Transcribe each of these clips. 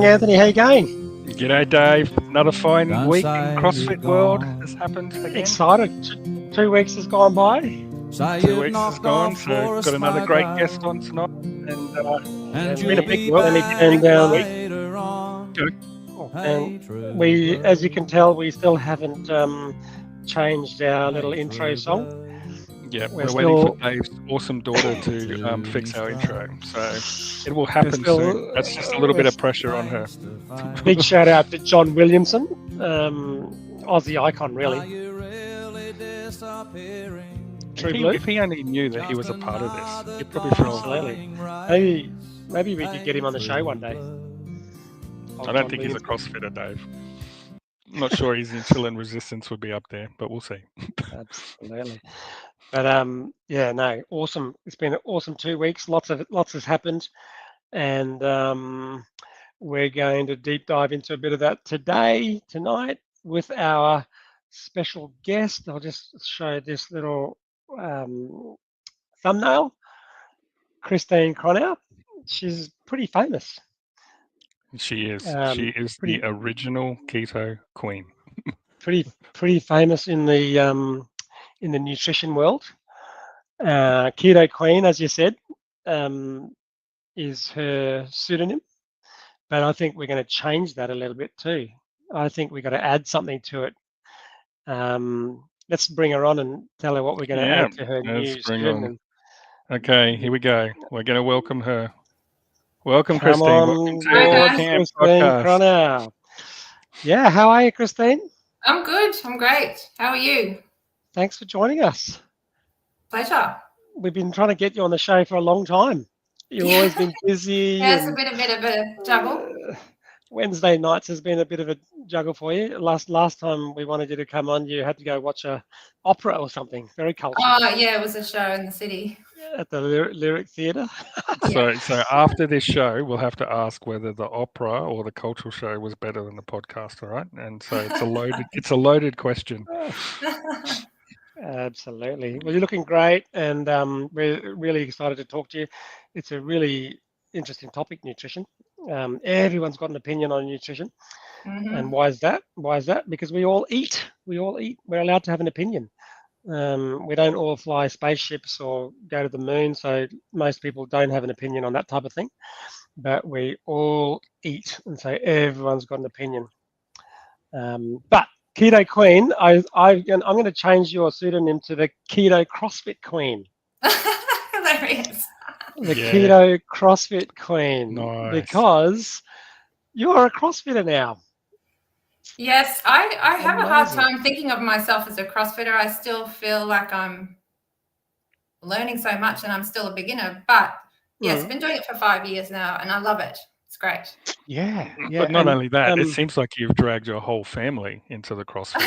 morning, Anthony. How you going? G'day, Dave. Another fine week in CrossFit world has happened again. Excited. 2 weeks has gone by. 2 weeks has gone, so got another great guest on tonight. And it's been a big week. Only turned down. And we, as you can tell, we still haven't changed our little intro song. Yeah, we're waiting for Dave's awesome daughter to fix our intro. So it will happen soon. That's just a little bit of pressure on her. Big shout out to John Williamson, Aussie icon, really. If he only knew that he was a part of this, he'd probably feel absolutely. Maybe we could get him on the show one day. I don't think he's a CrossFitter, Dave. I'm not sure his insulin resistance would be up there, but we'll see. Absolutely. But awesome. It's been an awesome 2 weeks. Lots has happened, and we're going to deep dive into a bit of that tonight, with our special guest. I'll just show this little thumbnail. Christine Cronau. She's pretty famous. She is. She is the original Keto Queen. pretty famous in the nutrition world. Keto Queen, as you said, is her pseudonym, but I think we're going to change that a little bit too. I think we've got to add something to it. Let's bring her on and tell her what we're going to add to her new pseudonym. Okay, here we go. We're going to welcome her. Welcome, Come Christine. Welcome to the Camp Podcast. Cronau. Yeah, how are you, Christine? I'm good. I'm great. How are you? Thanks for joining us. Pleasure. We've been trying to get you on the show for a long time. You've always been busy. Yeah, it's a bit of a juggle. Wednesday nights has been a bit of a juggle for you. Last time we wanted you to come on, you had to go watch a opera or something. Very cultural. Oh yeah, it was a show in the city. At the Lyric Theatre. So after this show, we'll have to ask whether the opera or the cultural show was better than the podcast, all right? And so it's a loaded question. Absolutely. Well, you're looking great, and we're really excited to talk to you. It's a really interesting topic, nutrition. Everyone's got an opinion on nutrition. Mm-hmm. And why is that? Because we all eat. We're allowed to have an opinion. We don't all fly spaceships or go to the moon, so most people don't have an opinion on that type of thing. But we all eat, and so everyone's got an opinion. But Keto Queen, I'm going to change your pseudonym to the Keto CrossFit Queen. Hilarious. The Keto CrossFit Queen. Nice. Because you're a CrossFitter now. Yes, I have a hard time thinking of myself as a CrossFitter. I still feel like I'm learning so much and I'm still a beginner. But yes, I've been doing it for 5 years now and I love it. It's great. Yeah. But not only that, it seems like you've dragged your whole family into the CrossFit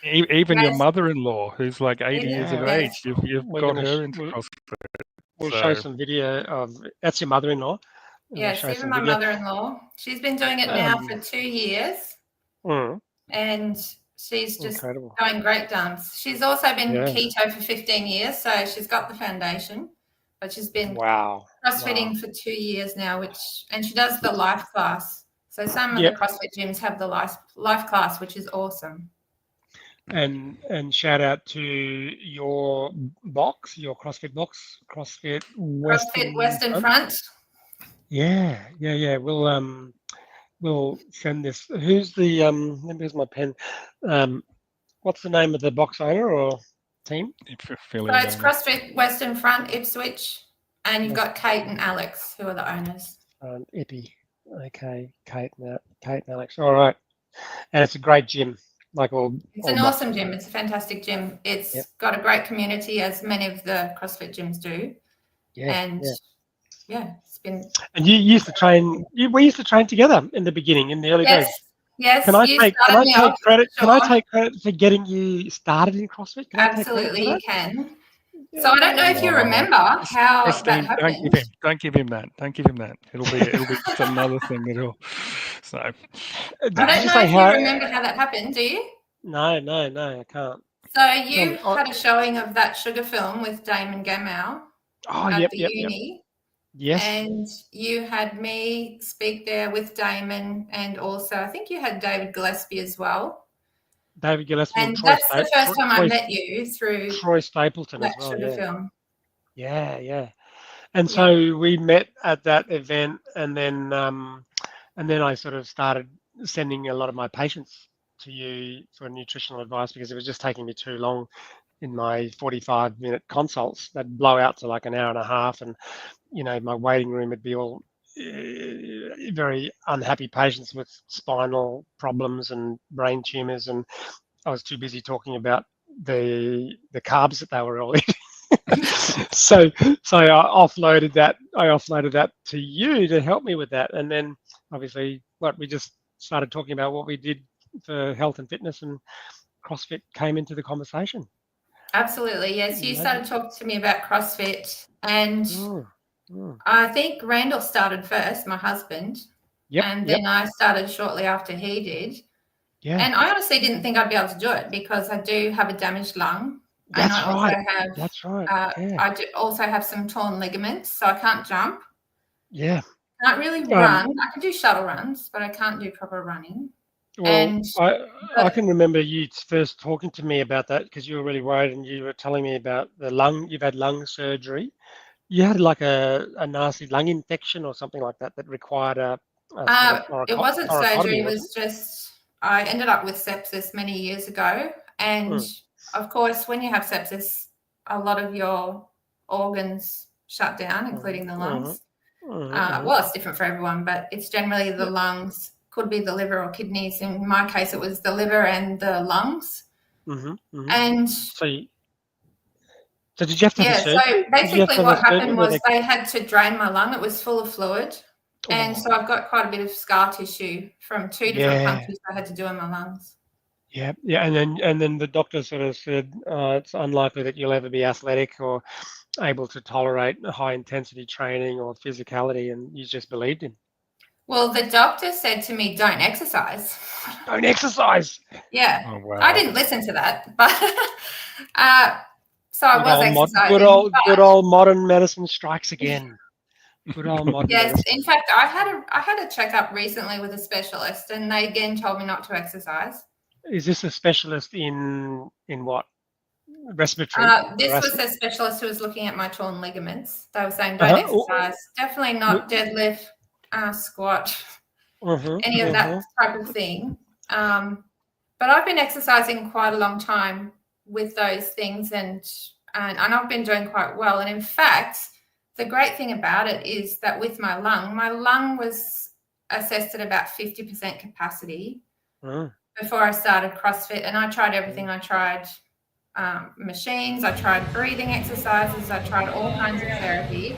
world. Even your mother-in-law, who's like 80 years of age, you've got her into CrossFit. We'll show some video of that's your mother-in-law. Yes, even my mother-in-law. She's been doing it now for 2 years. And she's just going great guns. She's also been keto for 15 years, so she's got the foundation. But she's been CrossFitting for 2 years now, and she does the life class. So some of the CrossFit gyms have the life class, which is awesome. And shout out to your box, your CrossFit box, CrossFit Western Front. Yeah. We'll send this. Who's the here's my pen. What's the name of the box owner or team? So it's CrossFit Western Front, Ipswich, and you've got Kate and Alex, who are the owners. Ippy. Okay, Kate and Alex. All right. And it's a great gym. It's an awesome gym. It's a fantastic gym. It's got a great community, as many of the CrossFit gyms do. It's been. And you used to train. We used to train together in the beginning, in the early days. Yes. Can I take credit? Sure. Can I take credit for getting you started in CrossFit? Absolutely, you can. So I don't know if you remember how Christine, that happened. Don't give him that. It'll be just another thing that'll. So I don't know if you remember how that happened. Do you? No, I can't. So you had a showing of that sugar film with Damon Gamow at the uni. Yes. And you had me speak there with Damon, and also I think you had David Gillespie as well. David Gillespie and that's the first time I met you through Troy Stapleton as well. the film. Yeah. And so we met at that event, and then I sort of started sending a lot of my patients to you for nutritional advice because it was just taking me too long in my 45-minute consults. They'd blow out to like an hour and a half, and my waiting room would be all very unhappy patients with spinal problems and brain tumors, and I was too busy talking about the carbs that they were all eating. so I offloaded that to you to help me with that, and then obviously we just started talking about what we did for health and fitness, and CrossFit came into the conversation. Absolutely, yes. You started talking to me about CrossFit, and I think Randall started first, my husband, and then I started shortly after he did. Yeah. And I honestly didn't think I'd be able to do it because I do have a damaged lung. That's right. I do also have some torn ligaments, so I can't jump. Yeah. Can't really run. I can do shuttle runs, but I can't do proper running. Well, I can remember you first talking to me about that because you were really worried, and you were telling me about the lung. You've had lung surgery. You had like a nasty lung infection or something like that required it wasn't surgery. It was just I ended up with sepsis many years ago, and of course, when you have sepsis, a lot of your organs shut down, including the lungs. Well, it's different for everyone, but it's generally the lungs. Could be the liver or kidneys. In my case, it was the liver and the lungs. And so did you have to have surgery? So basically what happened was they had to drain my lung. It was full of fluid. And so I've got quite a bit of scar tissue from 2 different punctures I had to do in my lungs. Yeah. And then the doctor sort of said it's unlikely that you'll ever be athletic or able to tolerate high intensity training or physicality, and you just believed him. Well, the doctor said to me, don't exercise. Don't exercise? Yeah. Oh, wow. I didn't listen to that, but so I was exercising. Good old modern medicine strikes again. Good old modern medicine. In fact, I had a checkup recently with a specialist, and they again told me not to exercise. Is this a specialist in what? Respiratory? This was a specialist who was looking at my torn ligaments. They were saying don't exercise. Definitely not deadlift, squat, any of that type of thing. But I've been exercising quite a long time with those things, and I've been doing quite well. And in fact, the great thing about it is that with my lung was assessed at about 50% capacity before I started CrossFit, and I tried everything. I tried machines, I tried breathing exercises, I tried all kinds of therapy.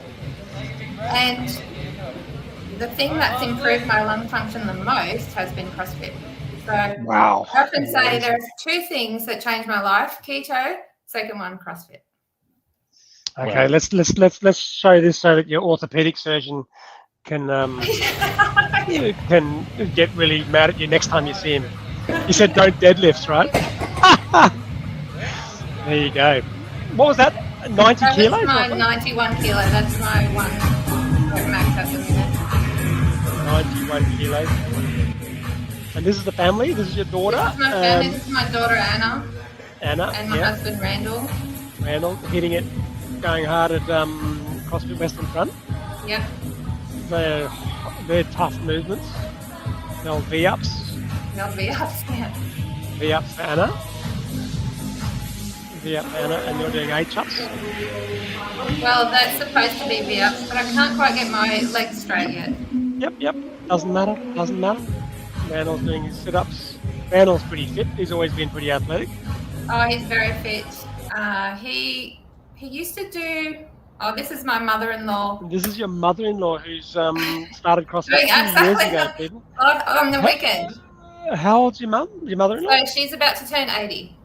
And the thing that's improved my lung function the most has been CrossFit. So wow. I often say there's 2 things that changed my life: keto, second one, CrossFit. Okay, let's show this so that your orthopedic surgeon can get really mad at you next time you see him. You said don't deadlift, right? There you go. What was that? 90 kilos? That's my 91 kilo. That's my one max at the minute. 91 kilos. And this is the family? This is your daughter? This is my family. This is my daughter, Anna. And my husband, Randall. Randall, hitting it, going hard at CrossFit Western Front. Yep. They're tough movements. They'll V-ups. Yeah. V-ups for Anna. V-up Anna, and you're doing H-ups? Well, that's supposed to be V-ups, but I can't quite get my legs straight yet. Yep. Doesn't matter. Randall's doing his sit-ups. Randall's pretty fit. He's always been pretty athletic. Oh, he's very fit. He used to do... Oh, this is my mother-in-law. This is your mother-in-law who's started CrossFit 2 years ago, people. On the weekend. How old's your mum? Your mother-in-law? So she's about to turn 80.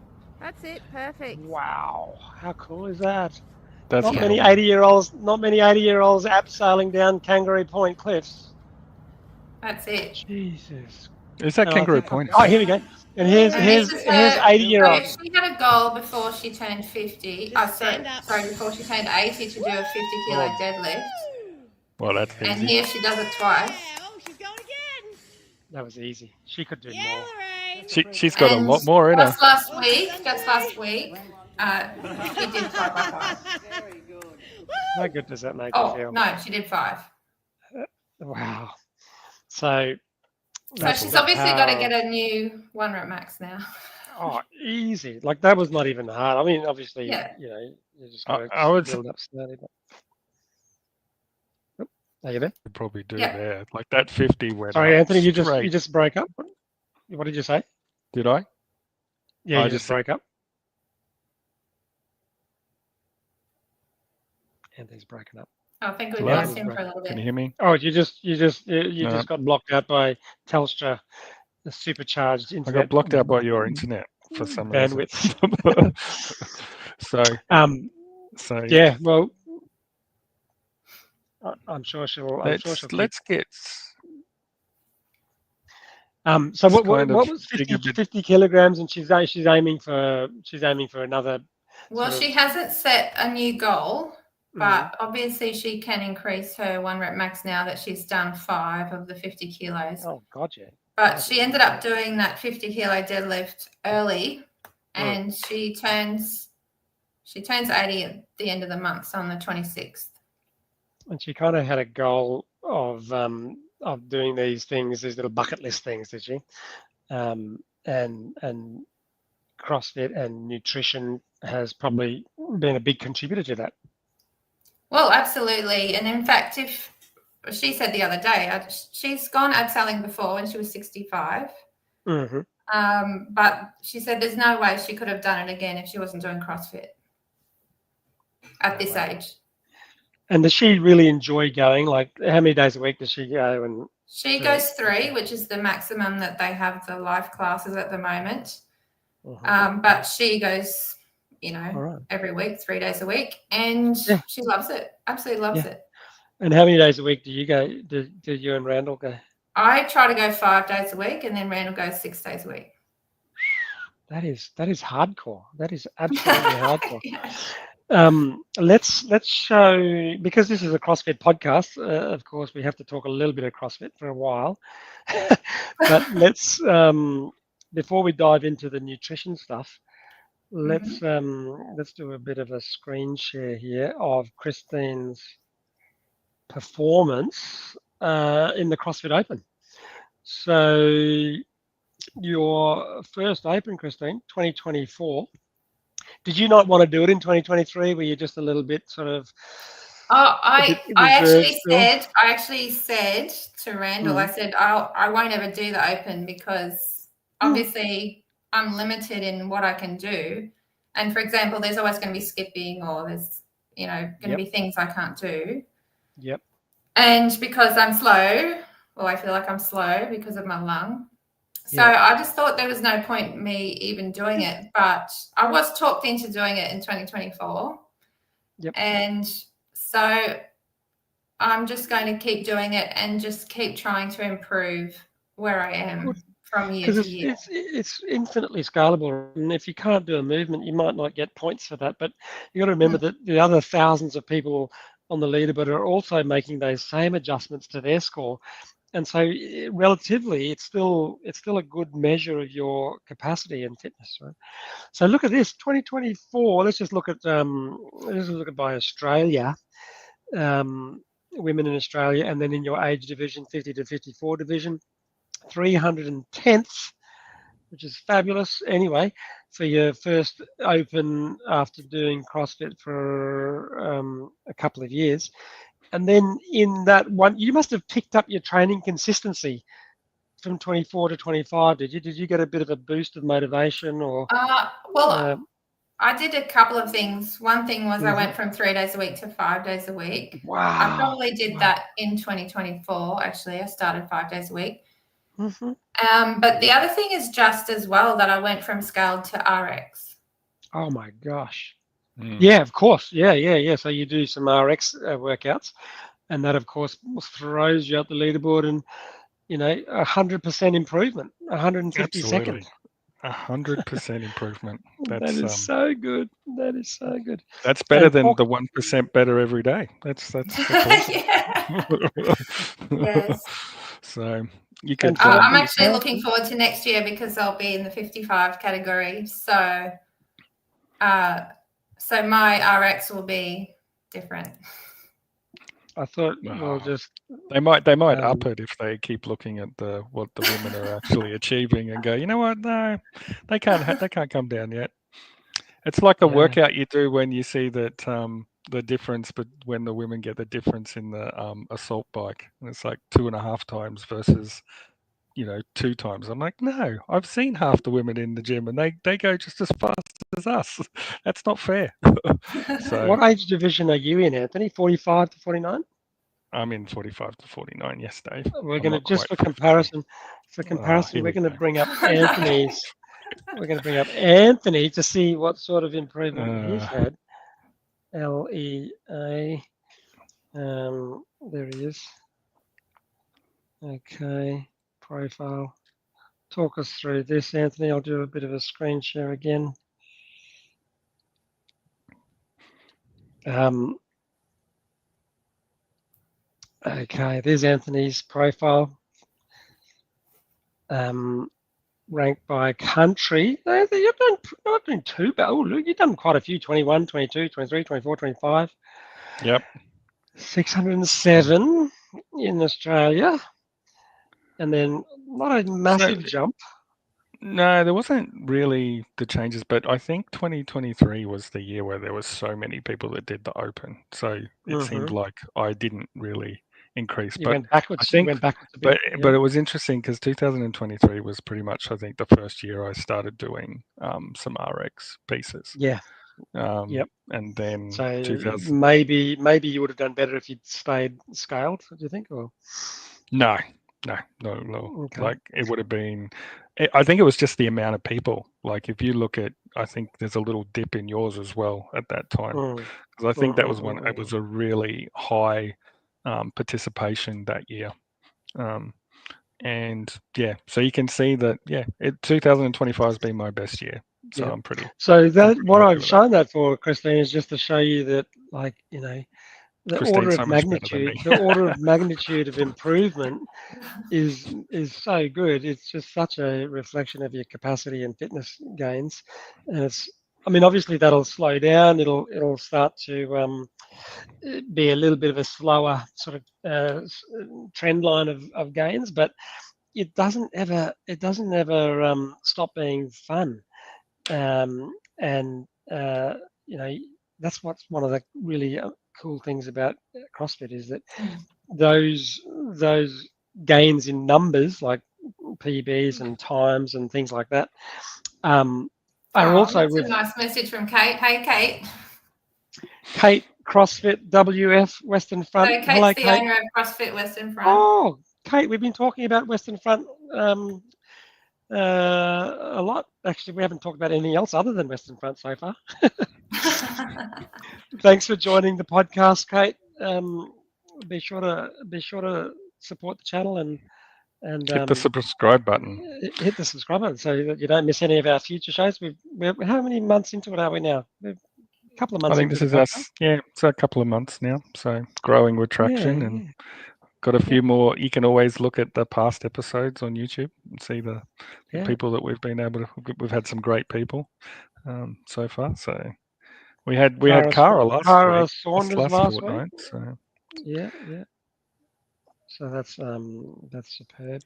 That's it. Perfect. Wow. How cool is that? That's not many 80-year-olds abseiling down Kangaroo Point cliffs. That's it. Jesus. Is that Kangaroo Point? Oh, here we go. And here's 80-year-old. So she had a goal before she turned 50. Before she turned 80 to do a 50-kilo deadlift. Well, that's easy. And here she does it twice. Oh, she's going again. That was easy. She could do more. She's got a lot more in her. Just last week, she did 5 by 5. Very good. How good does that make you feel? No, she did 5. Wow. So she's obviously got to get a new 1 rep max now. Oh, easy. Like that was not even hard. I mean, obviously, you know, you just got to build up slowly. But... Are you there? You probably do there. Like that 50 went. Sorry, Anthony, you just broke up. What did you say? Did I? Yeah, you just broke up. Anthony's broken up. I think we lost him for a little bit. Can you hear me? Oh, you just got blocked out by Telstra, the supercharged internet. I got blocked out by your internet for some bandwidth. So yeah, well, I'm sure she'll. Let's get. So what was 50 kilograms, and she's aiming for another. Well, she hasn't set a new goal, but obviously she can increase her 1 rep max now that she's done 5 of the 50 kilos. Oh God, yeah. But she ended up doing that 50 kilo deadlift early, and she turns 80 at the end of the month, so on the 26th. And she kind of had a goal of doing these things, these little bucket list things, did she? And CrossFit and nutrition has probably been a big contributor to that. Well, absolutely. And in fact, if she said the other day, she's gone abseiling before when she was 65. But she said there's no way she could have done it again if she wasn't doing CrossFit at this age. And does she really enjoy going? Like, how many days a week does she go? And she goes 3, which is the maximum that they have the live classes at the moment. But she goes, every week, 3 days a week, and she loves it. Absolutely loves it. And how many days a week do you go? Do you and Randall go? I try to go 5 days a week, and then Randall goes 6 days a week. That is hardcore. That is absolutely hardcore. Let's show, because this is a CrossFit podcast. Of course, we have to talk a little bit of CrossFit for a while. But let's before we dive into the nutrition stuff, let's do a bit of a screen share here of Christine's performance in the CrossFit Open. So your first Open, Christine, 2024. Did you not want to do it in 2023? Were you just a little bit sort of? I actually said to Randall, I said I won't ever do the Open because obviously I'm limited in what I can do. And for example, there's always going to be skipping, or there's going to be things I can't do. Yep. And because I'm slow, I feel like I'm slow because of my lung. So I just thought there was no point me even doing it, but I was talked into doing it in 2024. Yep. And so I'm just going to keep doing it and just keep trying to improve where I am from year to year. It's infinitely scalable. And if you can't do a movement, you might not get points for that. But you got to remember that the other thousands of people on the leaderboard are also making those same adjustments to their score. And so relatively, it's still a good measure of your capacity and fitness, right? So look at this, 2024. Let's just look at by Australia, women in Australia, and then in your age division, 50 to 54 division, 310th, which is fabulous. Anyway, for your first Open after doing CrossFit for a couple of years. And then in that one, you must have picked up your training consistency from 24 to 25, did you? Did you get a bit of a boost of motivation or? I did a couple of things. One thing was I went from 3 days a week to 5 days a week. Wow. I probably did that in 2024, actually. I started 5 days a week. But the other thing is just as well that I went from scaled to RX. Oh, my gosh. Yeah, of course. Yeah. So you do some RX workouts, and that, of course, throws you up the leaderboard, and 100% improvement, 150 seconds. 100% improvement. That is so good. That is so good. That's better than the 1% better every day. That's awesome. Yes. So you could. I'm actually looking forward to next year because I'll be in the 55 category. So, so my RX will be different. I thought we'll just. They might up it if they keep looking at what the women are actually achieving and go, you know what? No, they can't come down yet. It's like a workout you do when you see that the difference, but when the women get the difference in the assault bike, and it's like 2.5 times versus 2 times. I'm like, no, I've seen half the women in the gym and they go just as fast as us. That's not fair. So, what age division are you in, Anthony? 45 to 49? I'm in 45 to 49. Yes, Dave. We're going to just for comparison. We're going to bring up Anthony's. We're going to bring up Anthony to see what sort of improvement he's had. LEA. There he is. Okay. Profile. Talk us through this, Anthony. I'll do a bit of a screen share again. Okay, there's Anthony's profile. Ranked by country. You've not doing too bad. Oh, look, you've done quite a few. 21, 22, 23, 24, 25. Yep. 607 in Australia. And then not a massive jump. No, there wasn't really the changes, but I think 2023 was the year where there was so many people that did the open. So it seemed like I didn't really increase. You went backwards. You went backwards a bit. But it was interesting because 2023 was pretty much, I think, the first year I started doing some RX pieces. Yeah. Yep. And then so maybe you would have done better if you'd stayed scaled. Do you think? Or no. Okay. Like it would have been. I think it was just the amount of people. Like if you look at, I think there's a little dip in yours as well at that time, because I think that was when it was a really high participation that year. And yeah, so you can see that 2025 has been my best year. So I'm pretty. So that what I've shown that for, Christine, is just to show you that, like, the order of magnitude, the order of magnitude of improvement is so good. It's just such a reflection of your capacity and fitness gains, and obviously that'll slow down. It'll start to be a little bit of a slower sort of trend line of gains, but it doesn't ever stop being fun, and that's what's one of the really cool things about CrossFit is that those gains in numbers like PBs and times and things like that are also that's a nice message from Kate. Hey, Kate. Kate, CrossFit WF Western Front. So Kate's the owner of CrossFit Western Front. Oh, Kate, we've been talking about Western Front a lot. Actually, we haven't talked about anything else other than Western Front so far. Thanks for joining the podcast, Kate. Be sure to support the channel and hit the subscribe button. Hit the subscribe button so that you don't miss any of our future shows. We're how many months into it are we now? We're a couple of months. I think this is us. Yeah, it's a couple of months now. So growing with traction and got a few more. You can always look at the past episodes on YouTube and see the people that we've been able to. We've had some great people so far. So we had Cara last fortnight. So yeah. So that's superb.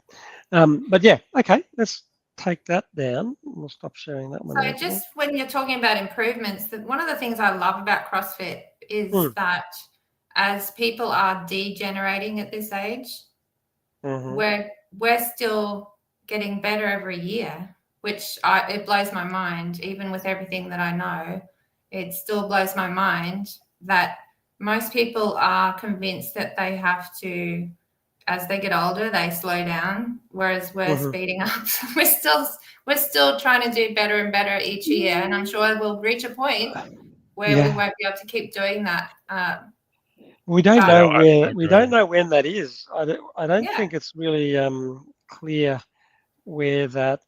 But yeah, okay. Let's take that down. We'll stop sharing that one. So just when you're talking about improvements, one of the things I love about CrossFit is that as people are degenerating at this age, we're still getting better every year, which it blows my mind. Even with everything that I know, it still blows my mind that most people are convinced that they have to, as they get older, they slow down, whereas we're speeding up. We're still trying to do better and better each year, and I'm sure we'll reach a point where we won't be able to keep doing that. We don't know where. We don't know when that is. I don't think it's really clear where that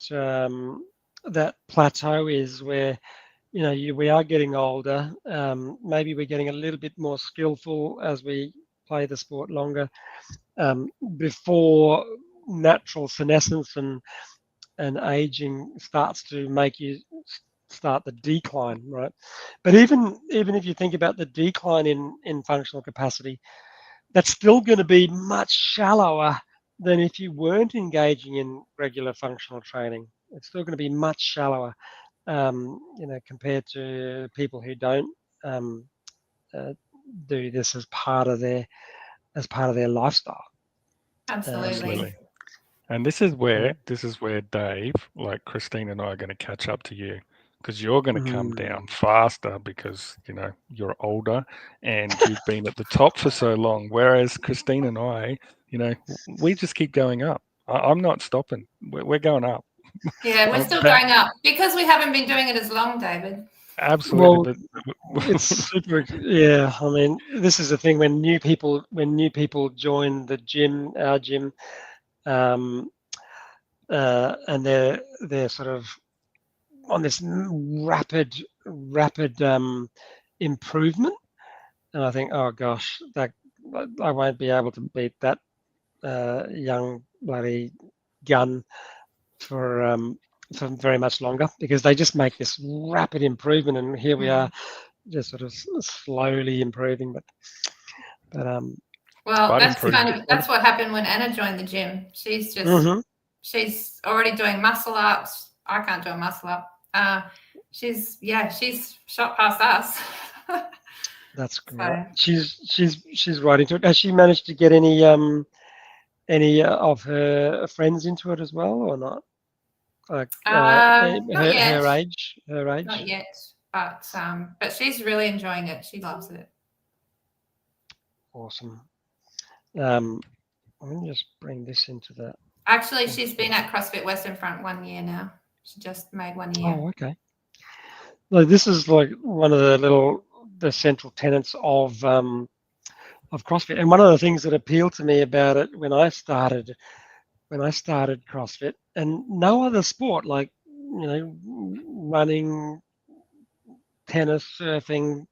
that plateau is. Where we are getting older. Maybe we're getting a little bit more skillful as we play the sport longer before natural senescence and aging starts to make you start the decline, right? But even if you think about the decline in functional capacity, that's still going to be much shallower than if you weren't engaging in regular functional training. It's still going to be much shallower, compared to people who don't do this as part of their lifestyle. Absolutely. And this is where Dave, like Christine and I, are going to catch up to you, because you're going to come down faster because you're older and you've been at the top for so long. Whereas Christine and I, we just keep going up. I'm not stopping. We're going up. Yeah, we're still going up because we haven't been doing it as long, David. Absolutely. Well, it's super. Yeah, I mean, this is the thing when new people join the gym, our gym, and they're sort of on this rapid improvement, and I think, oh gosh, that I won't be able to beat that young bloody gun for very much longer, because they just make this rapid improvement, and here we are just sort of slowly improving. But well, that's what happened when Anna joined the gym. She's just she's already doing muscle ups. I can't do a muscle up. She's shot past us. That's great. So. She's right into it. Has she managed to get any of her friends into it as well, or not? Like her age. Not yet, but she's really enjoying it. She loves it. Awesome. Let me just bring this into the. Actually, she's been at CrossFit Western Front 1 year now. She just made 1 year. Oh, okay. So this is like one of the central tenets of CrossFit, and one of the things that appealed to me about it when I started CrossFit, and no other sport, like running, tennis, surfing,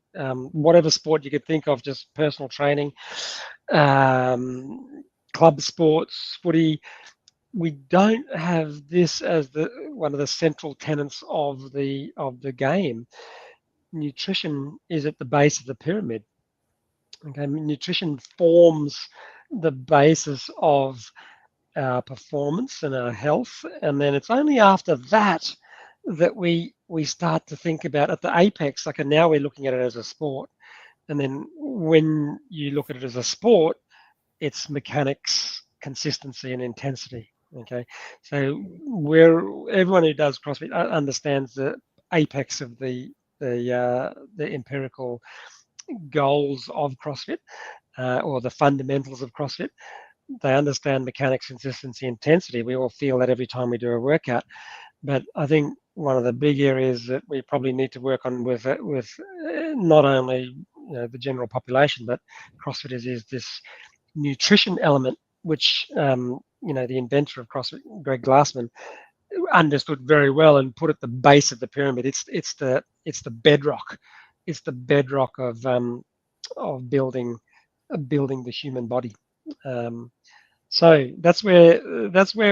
whatever sport you could think of, just personal training, club sports, footy, we don't have this as one of the central tenets of the game. Nutrition is at the base of the pyramid. Okay, nutrition forms the basis of our performance and our health, and then it's only after that we start to think about at the apex. Like, and now we're looking at it as a sport, and then when you look at it as a sport, it's mechanics, consistency, and intensity. Okay, so everyone who does CrossFit understands the apex of the empirical goals of CrossFit, or the fundamentals of CrossFit. They understand mechanics, consistency, intensity. We all feel that every time we do a workout. But I think one of the big areas that we probably need to work on with not only the general population, but CrossFitters, is this nutrition element, which the inventor of CrossFit, Greg Glassman, understood very well and put at the base of the pyramid. It's the bedrock. It's the bedrock of building the human body. So that's where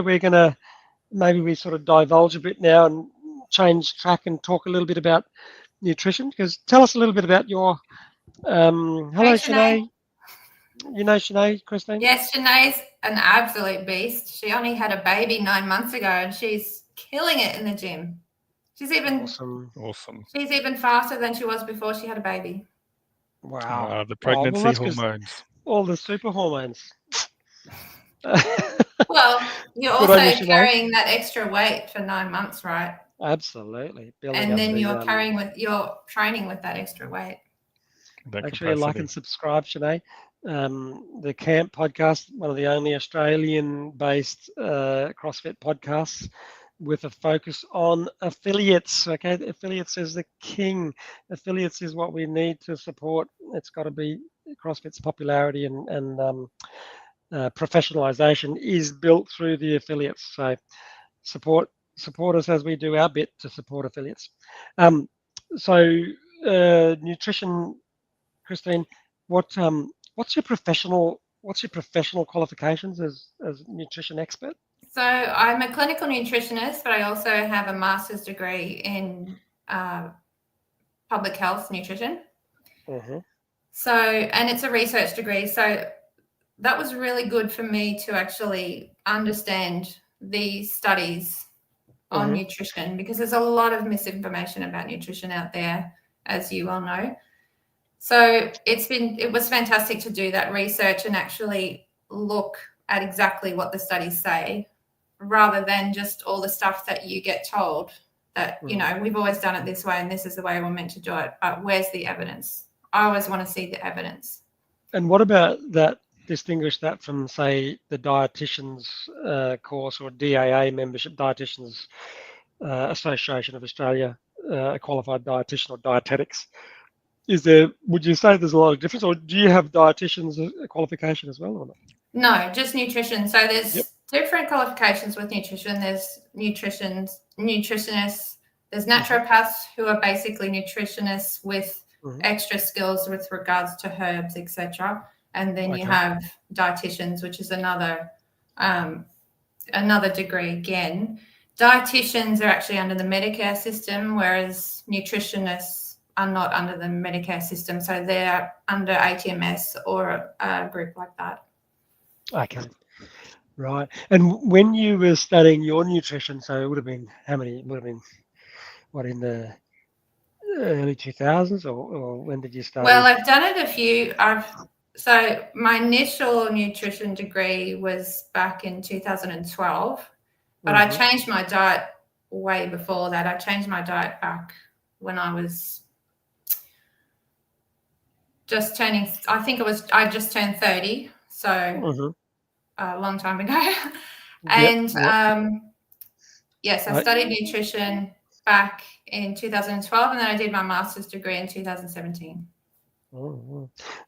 we're gonna, maybe we sort of divulge a bit now and change track and talk a little bit about nutrition. Because tell us a little bit about your hello, Shanae. You know Shanae, Christine? Yes, Shanae's an absolute beast. She only had a baby 9 months ago, and she's killing it in the gym. She's even awesome. She's even faster than she was before she had a baby. Wow. The pregnancy hormones. All the super hormones. Well, you're also carrying that extra weight for 9 months, right? Absolutely. And then you're training with that extra weight. Actually, like and subscribe, Shanae. The Camp podcast, one of the only Australian-based CrossFit podcasts with a focus on affiliates. Okay, affiliates is the king. Affiliates is what we need to support. It's got to be CrossFit's popularity and professionalization is built through the affiliates. So support us as we do our bit to support affiliates. So nutrition, Christine, what What's your professional qualifications as a nutrition expert? So I'm a clinical nutritionist, but I also have a master's degree in public health nutrition. Mm-hmm. So, and it's a research degree. So that was really good for me to actually understand the studies on nutrition, because there's a lot of misinformation about nutrition out there, as you all know. So it was fantastic to do that research and actually look at exactly what the studies say, rather than just all the stuff that you get told that, you know, we've always done it this way and this is the way we're meant to do it. But where's the evidence? I always want to see the evidence. And what about that? Distinguish that from, say, the dietitian's course or DAA membership, Dietitians Association of Australia, a qualified dietitian or dietetics. Would you say there's a lot of difference, or do you have dietitians qualification as well or not? No, just nutrition. So there's different qualifications with nutrition. There's nutritionists, there's naturopaths who are basically nutritionists with extra skills with regards to herbs, etc. And then you have dietitians, which is another degree again. Dietitians are actually under the Medicare system, whereas nutritionists are not under the Medicare system. So they're under ATMS or a group like that. Okay. Right. And when you were studying your nutrition, so it would have been what, in the early 2000s, or when did you start? Well, I've done it a few. So my initial nutrition degree was back in 2012, but I changed my diet way before that. I changed my diet back when I was just turning, I just turned 30, so a long time ago. And yes, I studied nutrition back in 2012, and then I did my master's degree in 2017.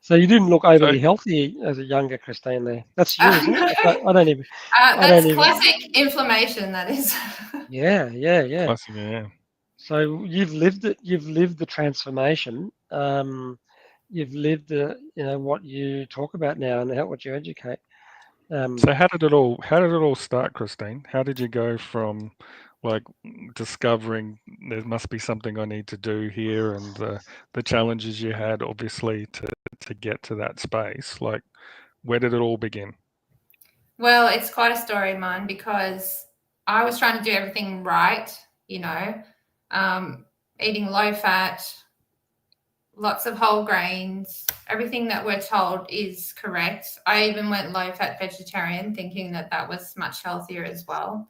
So you didn't look overly healthy as a younger Christine there. That's you, isn't it? I don't even. That's classic inflammation, that is. Yeah. Classic, yeah. So you've lived it. You've lived the transformation. You've lived what you talk about now and what you educate. So how did it all start, Christine? How did you go from like discovering there must be something I need to do here, and the challenges you had obviously to get to that space? Like, where did it all begin? Well, it's quite a story of mine, because I was trying to do everything right, eating low fat, lots of whole grains, everything that we're told is correct. I even went low fat vegetarian, thinking that was much healthier as well.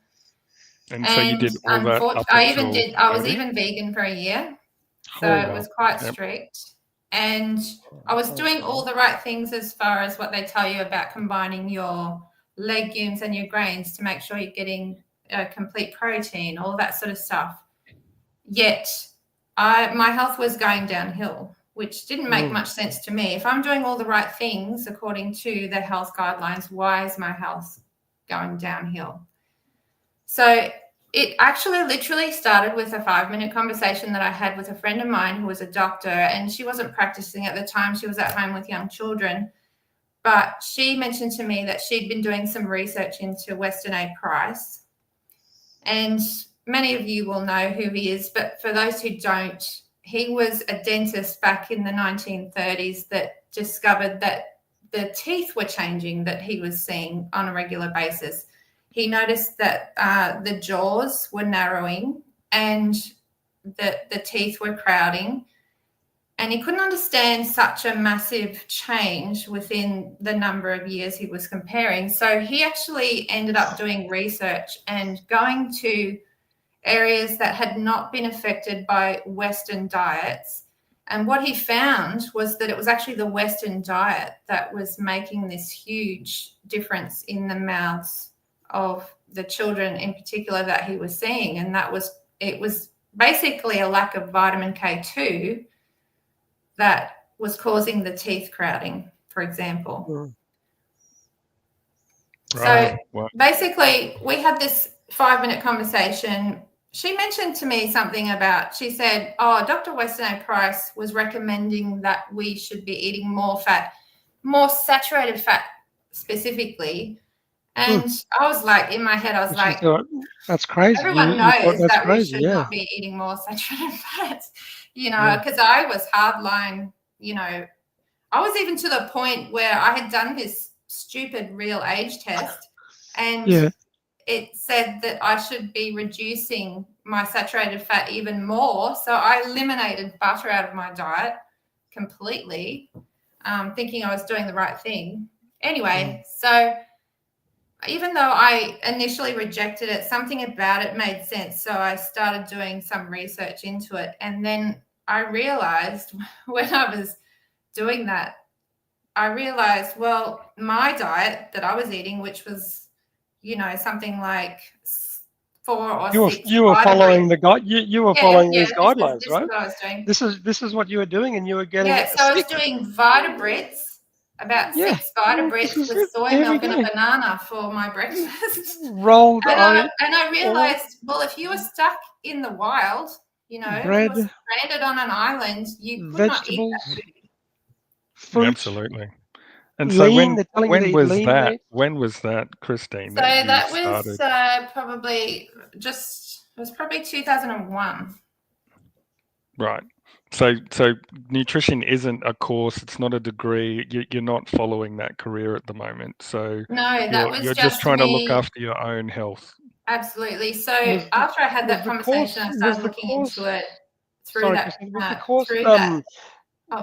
And so you did all that up until I was even vegan for a year. So it was quite strict. And I was doing all the right things as far as what they tell you about combining your legumes and your grains to make sure you're getting complete protein, all that sort of stuff. Yet my health was going downhill, which didn't make much sense to me. If I'm doing all the right things according to the health guidelines, why is my health going downhill? So it actually literally started with a 5-minute conversation that I had with a friend of mine who was a doctor, and she wasn't practicing at the time. She was at home with young children. But she mentioned to me that she'd been doing some research into Weston A. Price. And many of you will know who he is, but for those who don't, he was a dentist back in the 1930s that discovered that the teeth were changing that he was seeing on a regular basis. He noticed that the jaws were narrowing and that the teeth were crowding. And he couldn't understand such a massive change within the number of years he was comparing. So he actually ended up doing research and going to areas that had not been affected by Western diets. And what he found was that it was actually the Western diet that was making this huge difference in the mouths of the children in particular that he was seeing. And it was basically a lack of vitamin K2 that was causing the teeth crowding, for example. So basically we had this 5-minute conversation. She mentioned to me something about, she said, Dr. Weston A. Price was recommending that we should be eating more fat more saturated fat specifically. And I was like, in my head, I was like, that's crazy. Everyone You thought knows that's that crazy, we should not be eating more saturated fats, because I was hardline, I was even to the point where I had done this stupid real age test, and it said that I should be reducing my saturated fat even more. So I eliminated butter out of my diet completely, thinking I was doing the right thing. Anyway, so even though I initially rejected it, something about it made sense. So I started doing some research into it. And then I realized when I was doing that, well, my diet that I was eating, which was, something like 4 or 6. You were following you were following these guidelines, this right? is what I was doing. This is what you were doing, and you were getting so sick. I was doing Vitabrits, about 6 Vitabrits with soy milk and a banana for my breakfast. Rolled and I realized, well, if you were stuck in the wild, bread, if you were stranded on an island, you could not eat that food. Fruit. Absolutely. And so when was that? Meat. When was that, Christine? So that was probably 2001. Right. So nutrition isn't a course. It's not a degree. You're not following that career at the moment. So no, you're just trying to look after your own health. Absolutely. So after I had that conversation, I started looking into it through that. Was the course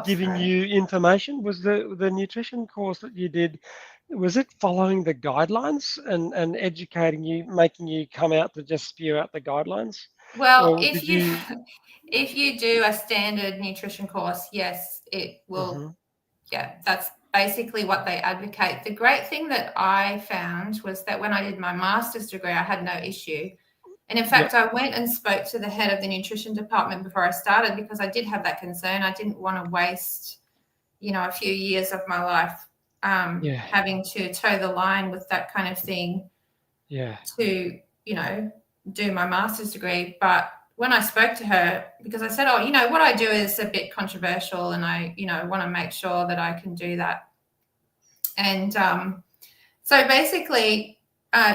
giving you information? Was the nutrition course that you did, was it following the guidelines and educating you, making you come out to just spew out the guidelines? Well, if you do a standard nutrition course, yes, it will. Yeah, that's basically what they advocate. The great thing that I found was that when I did my master's degree, I had no issue. And in fact, I went and spoke to the head of the nutrition department before I started, because I did have that concern. I didn't want to waste, a few years of my life having to toe the line with that kind of thing to, do my master's degree. But when I spoke to her, because I said, what I do is a bit controversial, and I, want to make sure that I can do that. And so basically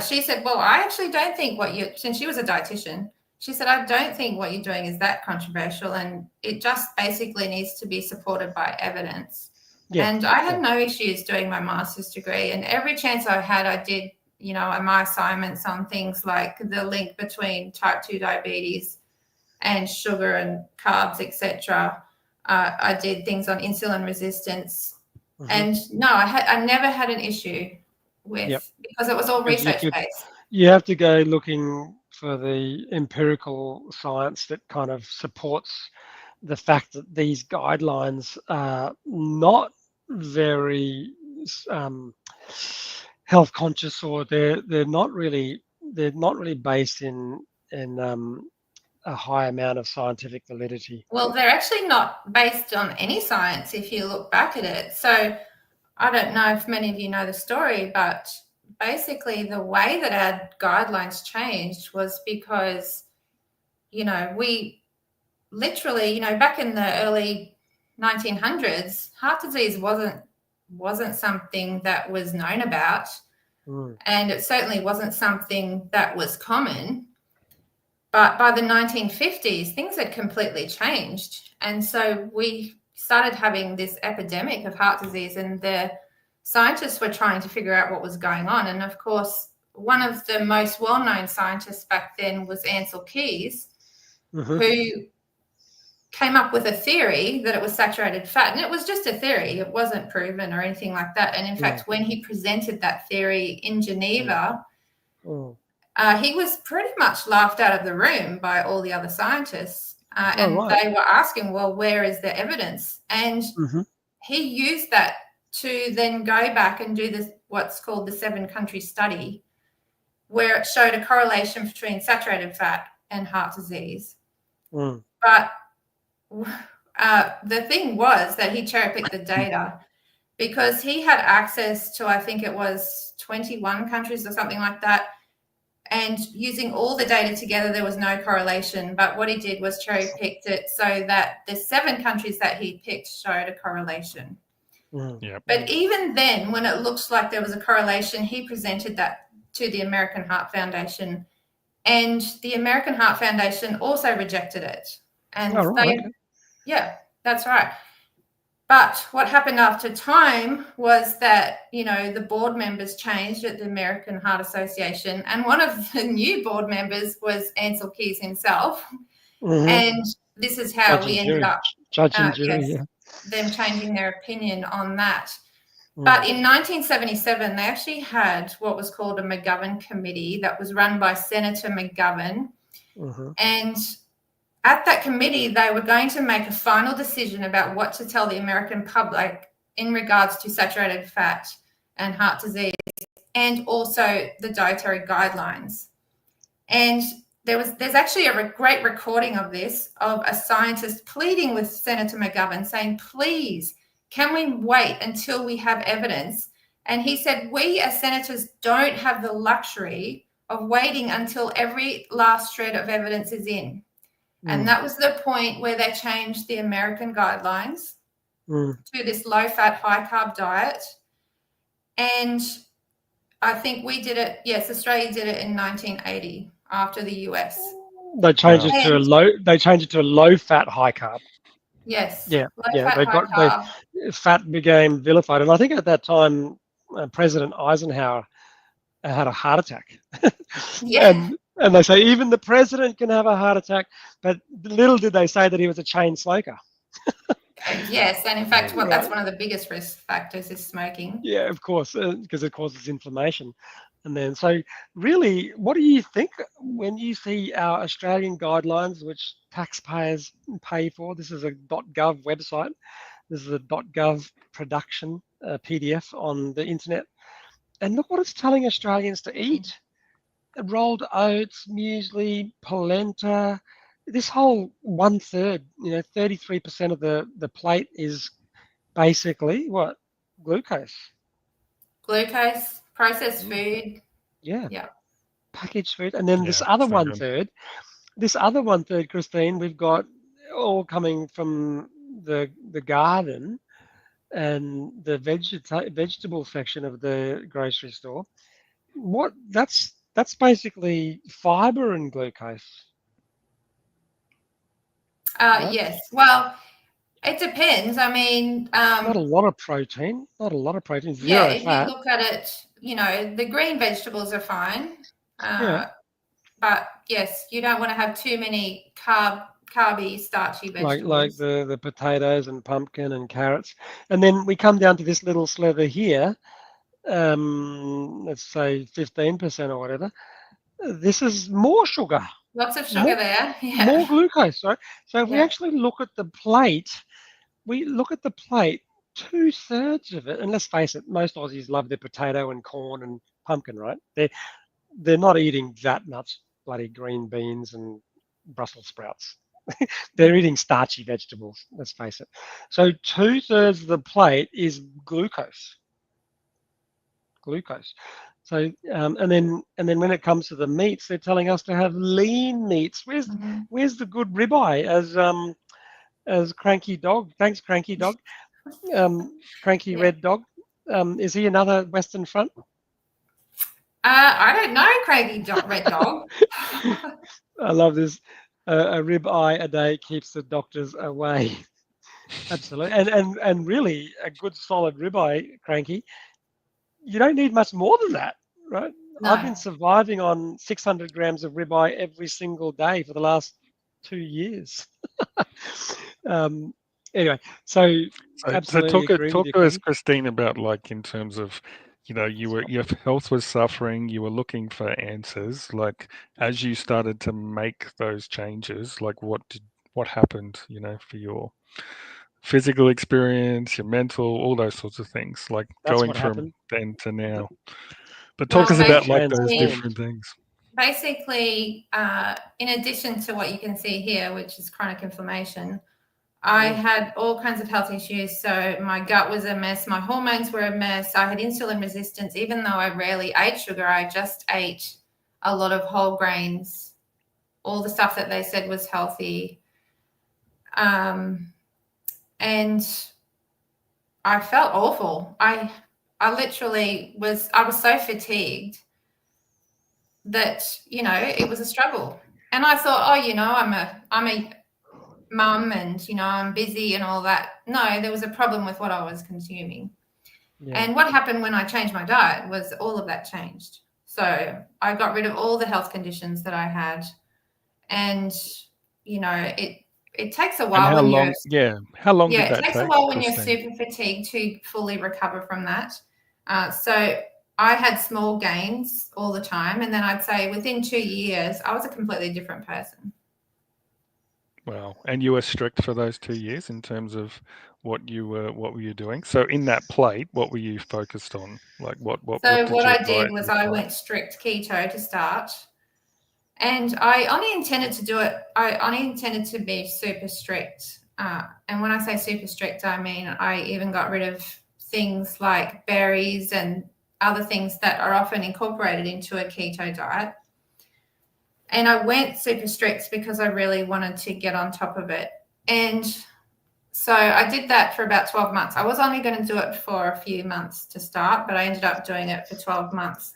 she said, well, I actually don't think since she was a dietitian, she said, I don't think what you're doing is that controversial, and it just basically needs to be supported by evidence. And I had no issues doing my master's degree, and every chance I had, I did, my assignments on things like the link between type 2 diabetes and sugar and carbs, etc. I did things on insulin resistance, and no, I never had an issue with because it was all research based. You have to go looking for the empirical science that kind of supports the fact that these guidelines are not very health conscious, or they're not really based in a high amount of scientific validity. Well, they're actually not based on any science if you look back at it. So I don't know if many of you know the story, but basically the way that our guidelines changed was because, we literally, back in the early 1900s, heart disease wasn't something that was known about. And it certainly wasn't something that was common. But by the 1950s, things had completely changed. And so we started having this epidemic of heart disease, and the scientists were trying to figure out what was going on. And of course, one of the most well-known scientists back then was Ancel Keys, who came up with a theory that it was saturated fat. And it was just a theory. It wasn't proven or anything like that. And in fact, when he presented that theory in Geneva, he was pretty much laughed out of the room by all the other scientists. They were asking, well, where is the evidence? And he used that to then go back and do this, what's called the 7-country study, where it showed a correlation between saturated fat and heart disease. But the thing was that he cherry-picked the data because he had access to, I think it was 21 countries or something like that. And using all the data together, there was no correlation. But what he did was cherry-picked it so that the 7 countries that he picked showed a correlation. Yeah. But even then, when it looks like there was a correlation, he presented that to the American Heart Foundation, and the American Heart Foundation also rejected it. And yeah, that's right. But what happened after time was that, the board members changed at the American Heart Association, and one of the new board members was Ansel Keys himself. And this is how we ended up, them changing their opinion on that. But in 1977, they actually had what was called a McGovern committee that was run by Senator McGovern. And at that committee, they were going to make a final decision about what to tell the American public in regards to saturated fat and heart disease, and also the dietary guidelines. And there's actually a great recording of this, of a scientist pleading with Senator McGovern saying, please, can we wait until we have evidence? And he said, we as senators don't have the luxury of waiting until every last shred of evidence is in. And that was the point where they changed the American guidelines to this low-fat, high-carb diet. And I think we did it, Australia did it in 1980 after the US. They changed it to a low-fat, high-carb. Yes. Yeah. Fat became vilified, and I think at that time, President Eisenhower had a heart attack. And they say even the president can have a heart attack, but little did they say that he was a chain smoker. Yes, and in fact, that's one of the biggest risk factors is smoking. Yeah, of course, because it causes inflammation. And then, so really, what do you think when you see our Australian guidelines, which taxpayers pay for? This is a .gov website. This is a .gov production PDF on the internet. And look what it's telling Australians to eat. Rolled oats, muesli, polenta, this whole 1/3, 33% of the plate is basically what? Glucose. Glucose, processed food. Yeah. Packaged food. And then this other 1/3, Christine, we've got all coming from the garden and the vegetable section of the grocery store. That's basically fiber and glucose. Right? Yes. Well, it depends. I mean, not a lot of protein. Zero fat. If you look at it, the green vegetables are fine. But yes, you don't want to have too many carby, starchy vegetables. Like the potatoes and pumpkin and carrots. And then we come down to this little sliver here. Let's say 15% or whatever. This is more sugar. Lots of sugar there. Yeah. More glucose, right? So if we actually look at the plate, 2/3 of it, and let's face it, most Aussies love their potato and corn and pumpkin, right? They're not eating that much bloody green beans and Brussels sprouts. They're eating starchy vegetables, let's face it. So 2/3 of the plate is glucose. So and then when it comes to the meats, they're telling us to have lean meats. Where's the good ribeye, as Cranky Dog? Thanks, Cranky Dog. Cranky Red Dog. Is he another Western Front? I don't know, Cranky Red Dog. I love this. A ribeye a day keeps the doctors away. Absolutely, and really a good solid ribeye, Cranky. You don't need much more than that, right? No. I've been surviving on 600 grams of ribeye every single day for the last 2 years. Anyway, so absolutely talk to us, Christine, about like in terms of, your health was suffering, you were looking for answers. Like as you started to make those changes, like what happened, for your physical experience, your mental, all those sorts of things, like that's going from then to now. But talk us about like those different things. Basically, in addition to what you can see here, which is chronic inflammation, I had all kinds of health issues. So my gut was a mess. My hormones were a mess. I had insulin resistance. Even though I rarely ate sugar, I just ate a lot of whole grains, all the stuff that they said was healthy. And I felt awful. I literally was so fatigued that, you know, it was a struggle. And I thought, oh, you know, I'm a mum and, you know, I'm busy and all that. No, there was a problem with what I was consuming. Yeah. And what happened when I changed my diet was all of that changed. So I got rid of all the health conditions that I had. And, you know, it takes a while. And how long? How long did that take? It takes a while when you're super fatigued to fully recover from that. So I had small gains all the time. And then I'd say within 2 years, I was a completely different person. Wow. And you were strict for those 2 years in terms of what were you doing? So in that plate, what were you focused on? Like what I did was I went strict keto to start. And I only intended to do it, I only intended to be super strict. And when I say super strict, I mean I even got rid of things like berries and other things that are often incorporated into a keto diet. And I went super strict because I really wanted to get on top of it. And so I did that for about 12 months. I was only going to do it for a few months to start, but I ended up doing it for 12 months.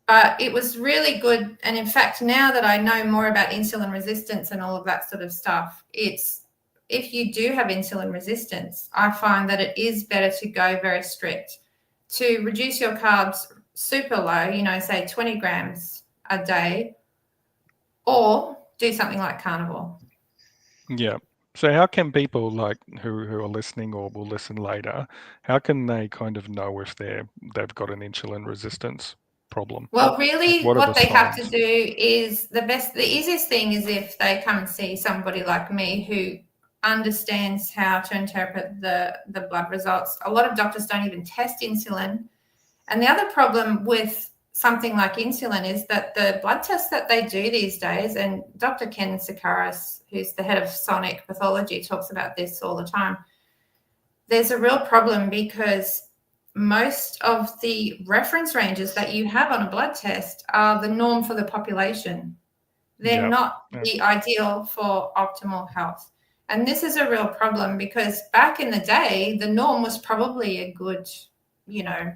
But it was really good. And in fact, now that I know more about insulin resistance and all of that sort of stuff, it's if you do have insulin resistance, I find that it is better to go very strict to reduce your carbs super low, you know, say 20 grams a day, or do something like carnivore. Yeah. So how can people like who are listening or will listen later, how can they kind of know if they've got an insulin resistance problem? Well, really what they have to do is the easiest thing is if they come and see somebody like me who understands how to interpret the blood results. A lot of doctors don't even test insulin. And the other problem with something like insulin is that the blood tests that they do these days, and Dr. Ken Sakaris, who's the head of Sonic Pathology, talks about this all the time. There's a real problem because most of the reference ranges that you have on a blood test are the norm for the population. They're not the ideal for optimal health. And this is a real problem because back in the day, the norm was probably a good, you know,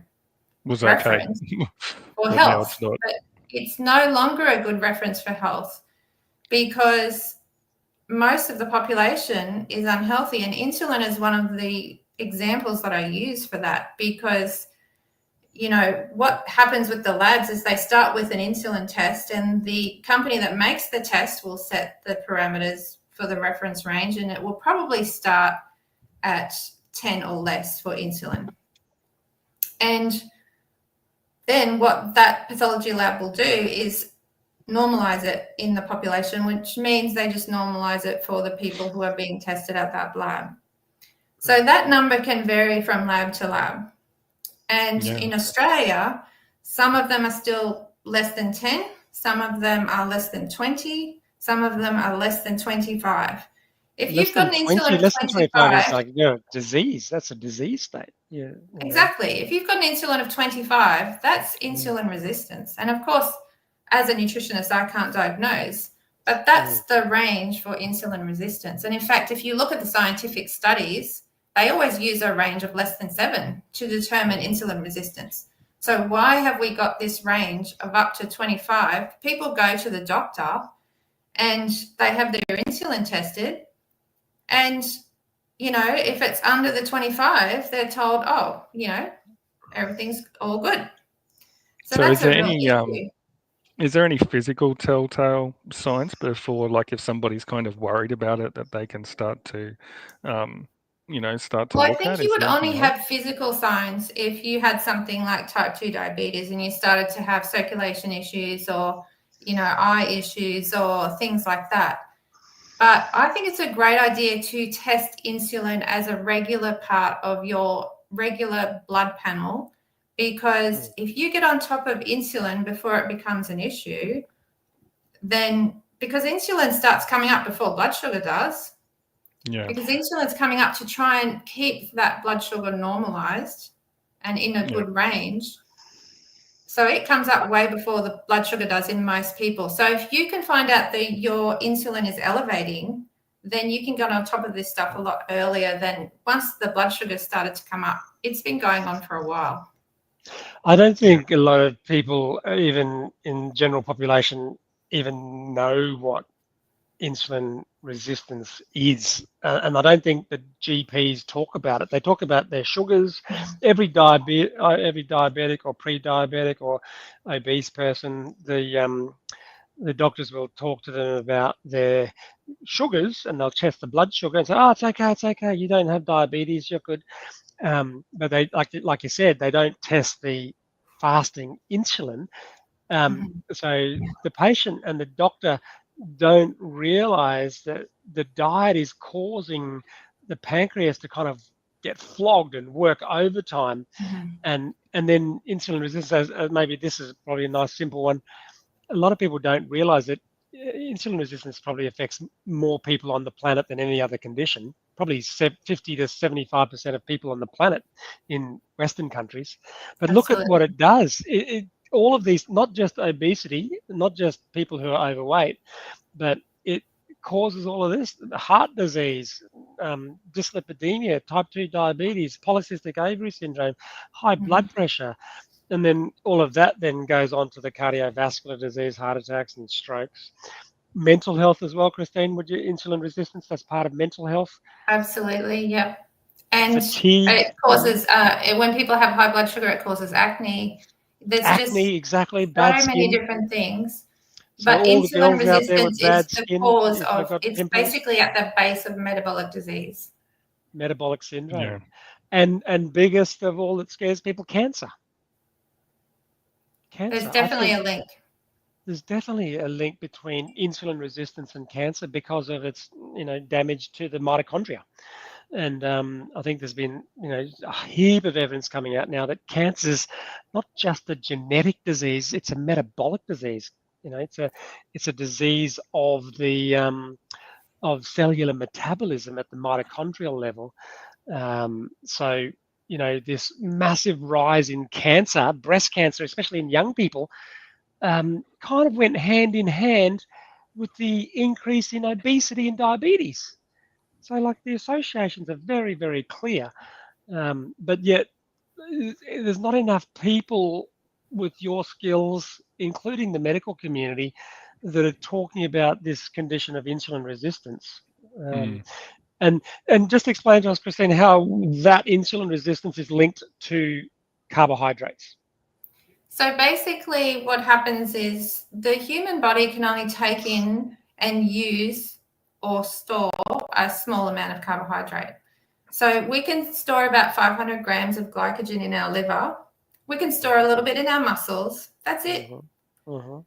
reference for health. But it's no longer a good reference for health because most of the population is unhealthy. And insulin is one of the examples that I use for that because, you know, what happens with the labs is they start with an insulin test and the company that makes the test will set the parameters for the reference range, and it will probably start at 10 or less for insulin. And then what that pathology lab will do is normalize it in the population, which means they just normalize it for the people who are being tested at that lab. So that number can vary from lab to lab. And in Australia, some of them are still less than 10, some of them are less than 20, some of them are less than 25. If you've got an insulin of 25, less than 25 is like, you know, disease. That's a disease state. Yeah. Exactly. If you've got an insulin of 25, that's insulin resistance. And of course, as a nutritionist, I can't diagnose, but that's the range for insulin resistance. And in fact, if you look at the scientific studies, they always use a range of less than 7 to determine insulin resistance. So why have we got this range of up to 25? People go to the doctor and they have their insulin tested, and, you know, if it's under the 25, they're told, oh, you know, everything's all good. So that's is there any physical telltale signs before, like if somebody's kind of worried about it, that they can start to, you know, start to look at? I think you would only have physical signs if you had something like type 2 diabetes and you started to have circulation issues or, you know, eye issues or things like that. But I think it's a great idea to test insulin as a regular part of your regular blood panel, because if you get on top of insulin before it becomes an issue, then because insulin starts coming up before blood sugar does, because insulin's coming up to try and keep that blood sugar normalized and in a good range. So it comes up way before the blood sugar does in most people. So if you can find out that your insulin is elevating, then you can get on top of this stuff a lot earlier than once the blood sugar started to come up. It's been going on for a while. I don't think a lot of people, even in general population, even know what insulin resistance is, and I don't think the GPs talk about it. They talk about their sugars. Every diabetic or pre-diabetic or obese person, the doctors will talk to them about their sugars, and they'll test the blood sugar and say, "Oh, it's okay. You don't have diabetes. You're good." But they, like you said, they don't test the fasting insulin. So the patient and the doctor don't realize that the diet is causing the pancreas to kind of get flogged and work overtime. And then insulin resistance, maybe this is probably a nice simple one. A lot of people don't realize that insulin resistance probably affects more people on the planet than any other condition. Probably 50 to 75% of people on the planet in Western countries. But look at what it does. All of these, not just obesity, not just people who are overweight, but it causes all of this: heart disease, dyslipidemia, type 2 diabetes, polycystic ovary syndrome, high blood pressure. And then all of that then goes on to the cardiovascular disease, heart attacks and strokes. Mental health as well, Christine, would you? Insulin resistance, that's part of mental health? Absolutely, yeah. And fatigue. It causes, when people have high blood sugar, it causes acne. There's acne, exactly, bad so many different things. So but all the insulin girls out there with resistance bad is the skin, cause if of, they've got it's pimples, basically at the base of metabolic disease. metabolic syndrome. Yeah. And biggest of all that scares people, cancer. There's definitely a link. There's definitely a link between insulin resistance and cancer because of its, damage to the mitochondria. And I think there's been, a heap of evidence coming out now that cancer is not just a genetic disease; it's a metabolic disease. It's a disease of the of cellular metabolism at the mitochondrial level. So this massive rise in cancer, breast cancer, especially in young people, kind of went hand in hand with the increase in obesity and diabetes. So like the associations are very, very clear, but yet there's not enough people with your skills, including the medical community, that are talking about this condition of insulin resistance. And just explain to us, Christine, how that insulin resistance is linked to carbohydrates. So basically what happens is the human body can only take in and use or store a small amount of carbohydrate. So we can store about 500 grams of glycogen in our liver. We can store a little bit in our muscles. That's it.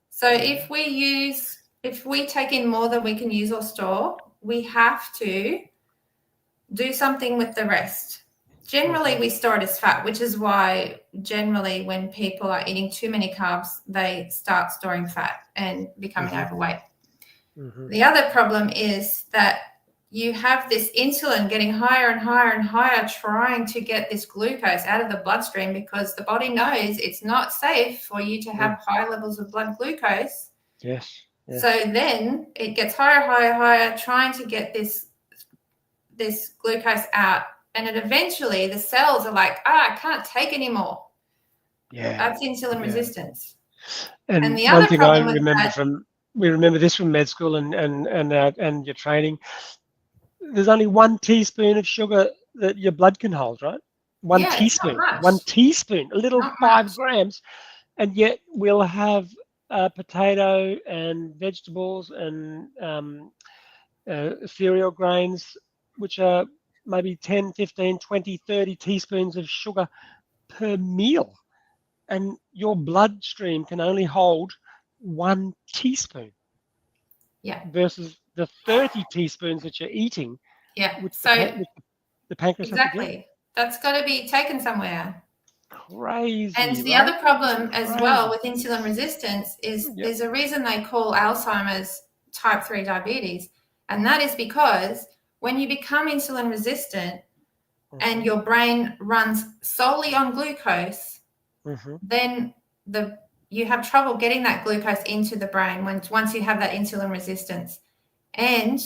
So if we take in more than we can use or store, we have to do something with the rest. Generally, we store it as fat, which is why generally when people are eating too many carbs, they start storing fat and becoming overweight. The other problem is that you have this insulin getting higher and higher and higher, trying to get this glucose out of the bloodstream because the body knows it's not safe for you to have high levels of blood glucose. Yes. So then it gets higher, trying to get this glucose out. And it eventually the cells are like, I can't take anymore. Yeah. That's insulin resistance. And the other one thing I problem remember we remember this from med school and your training. There's only 1 teaspoon of sugar that your blood can hold, right? One teaspoon, a little not 5 much. Grams. And yet we'll have potato and vegetables and cereal grains, which are maybe 10, 15, 20, 30 teaspoons of sugar per meal. And your bloodstream can only hold 1 teaspoon. Yeah. Versus the 30 teaspoons that you're eating. Yeah. Which so the pancreas exactly. That's got to be taken somewhere. Crazy. And the other problem as well with insulin resistance is there's a reason they call Alzheimer's type 3 diabetes. And that is because when you become insulin resistant and your brain runs solely on glucose, then you have trouble getting that glucose into the brain once you have that insulin resistance. And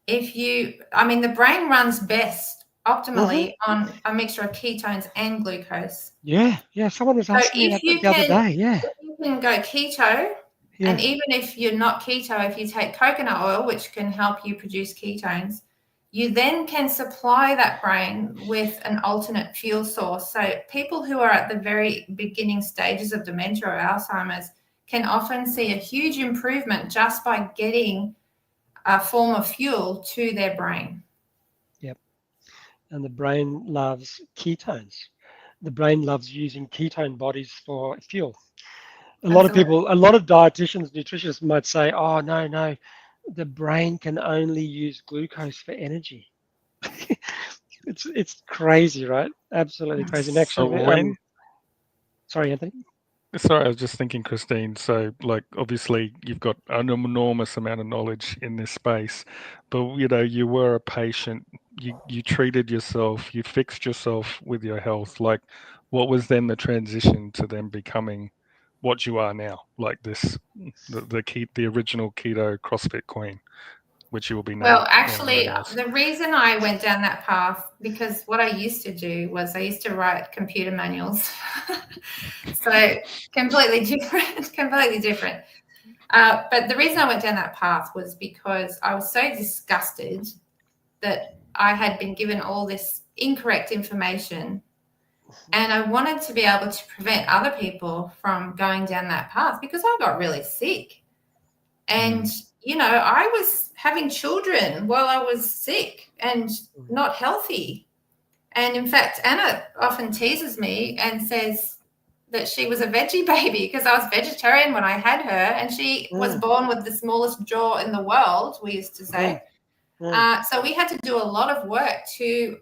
the brain runs best optimally on a mixture of ketones and glucose. Yeah. Someone was asking me that the other day. Yeah. If you can go keto, and even if you're not keto, if you take coconut oil, which can help you produce ketones, you then can supply that brain with an alternate fuel source. So people who are at the very beginning stages of dementia or Alzheimer's can often see a huge improvement just by getting a form of fuel to their brain. Yep. And the brain loves ketones. The brain loves using ketone bodies for fuel. A lot of dietitians, nutritionists might say, oh, no, the brain can only use glucose for energy. It's crazy, right? Absolutely crazy. And actually, sorry, Anthony. Sorry, I was just thinking, Christine. So, like, obviously, you've got an enormous amount of knowledge in this space, but you were a patient. You treated yourself. You fixed yourself with your health. Like, what was then the transition to then becoming what you are now? Like the original keto CrossFit Queen, which you will be now. Well, actually, the reason I went down that path, because what I used to do was I used to write computer manuals. So completely different. But the reason I went down that path was because I was so disgusted that I had been given all this incorrect information, and I wanted to be able to prevent other people from going down that path, because I got really sick. And I was having children while I was sick and not healthy. And in fact, Anna often teases me and says that she was a veggie baby, because I was vegetarian when I had her, and she was born with the smallest jaw in the world, we used to say. So we had to do a lot of work to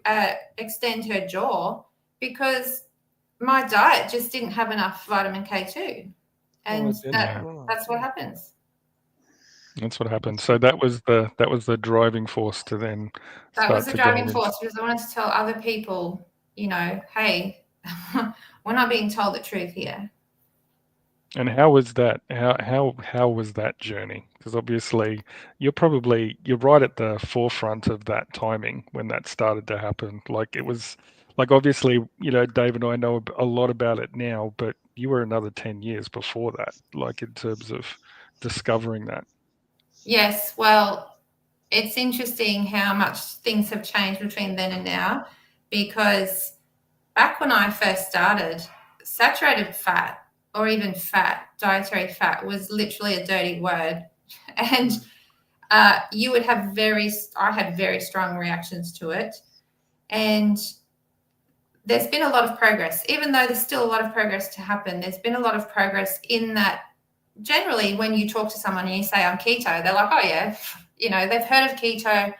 extend her jaw, because my diet just didn't have enough vitamin K2. And that's what happens. That's what happened. So that was the driving force to then that was the driving force, because I wanted to tell other people, hey, we're not being told the truth here. And how was that? How was that journey? Because obviously you're right at the forefront of that timing when that started to happen. Like, it was like, obviously, Dave and I know a lot about it now, but you were another 10 years before that, like, in terms of discovering that. Yes, well, it's interesting how much things have changed between then and now, because back when I first started, saturated fat, or even fat, dietary fat, was literally a dirty word. And you would have I had very strong reactions to it. And there's been a lot of progress, even though there's still a lot of progress to happen. There's been a lot of progress in that. Generally, when you talk to someone and you say I'm keto, they're like, oh yeah, they've heard of keto.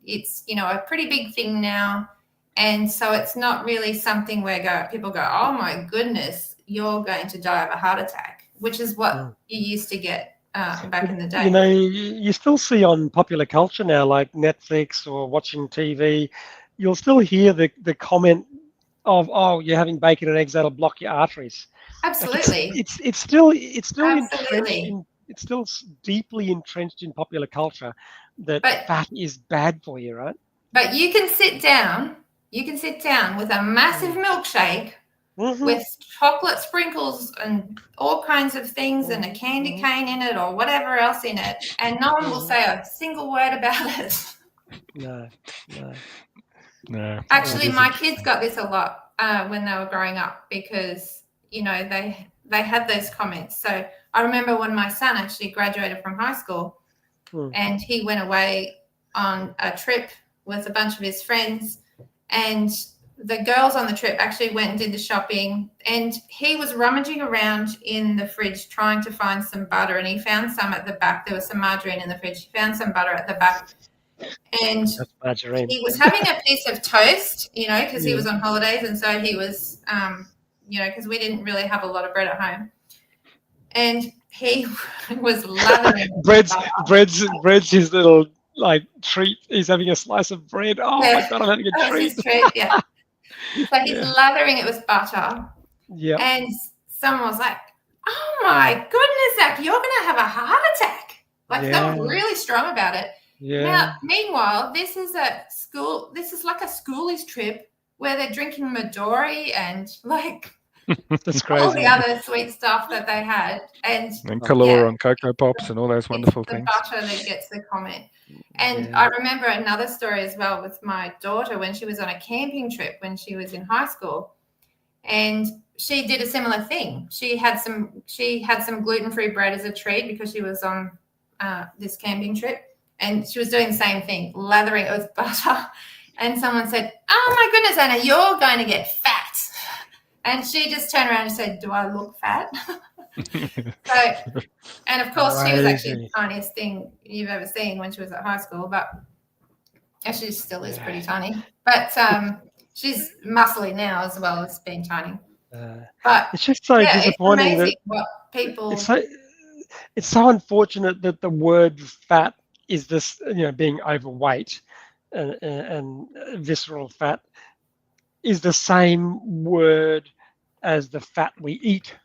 It's, a pretty big thing now. And so it's not really something where people go, oh my goodness, you're going to die of a heart attack, which is what you used to get back in the day. You still see on popular culture now, like Netflix or watching TV, you'll still hear the comment of, oh, you're having bacon and eggs, that'll block your arteries. Absolutely. Like it's still Absolutely. it's still deeply entrenched in popular culture that fat is bad for you, right? But you can sit down with a massive milkshake with chocolate sprinkles and all kinds of things and a candy cane in it or whatever else in it, and no one will say a single word about it. No. Actually, my kids got this a lot when they were growing up, because they had those comments. So I remember when my son actually graduated from high school, and he went away on a trip with a bunch of his friends, and the girls on the trip actually went and did the shopping, and he was rummaging around in the fridge trying to find some butter, and he found some at the back. There was some margarine in the fridge. He found some butter at the back, and he was having a piece of toast, because he was on holidays, and so he was, because we didn't really have a lot of bread at home, and he was lathering bread's his little treat. He's having a slice of bread. Oh my God, I'm having a treat. His treat, yeah. So he's lathering it with butter. Yeah. And someone was like, oh my goodness, Zach, you're going to have a heart attack. They were really strong about it. Yeah. Now, meanwhile, this is like a schoolies trip where they're drinking Midori and like That's crazy. all the other sweet stuff that they had. And Kalora on Cocoa Pops and all those wonderful it's the things. butter that gets the comment. And I remember another story as well with my daughter when she was on a camping trip when she was in high school. And she did a similar thing. She had some gluten-free bread as a treat because she was on this camping trip. And she was doing the same thing, lathering it with butter. And someone said, "Oh, my goodness, Anna, you're going to get fat." And she just turned around and said, "Do I look fat?" And of course, she was actually the tiniest thing you've ever seen when she was at high school. But she still is pretty tiny. But she's muscly now as well as being tiny. But it's just so disappointing it's amazing what people... It's so unfortunate that the word fat is this, being overweight and visceral fat is the same word as the fat we eat.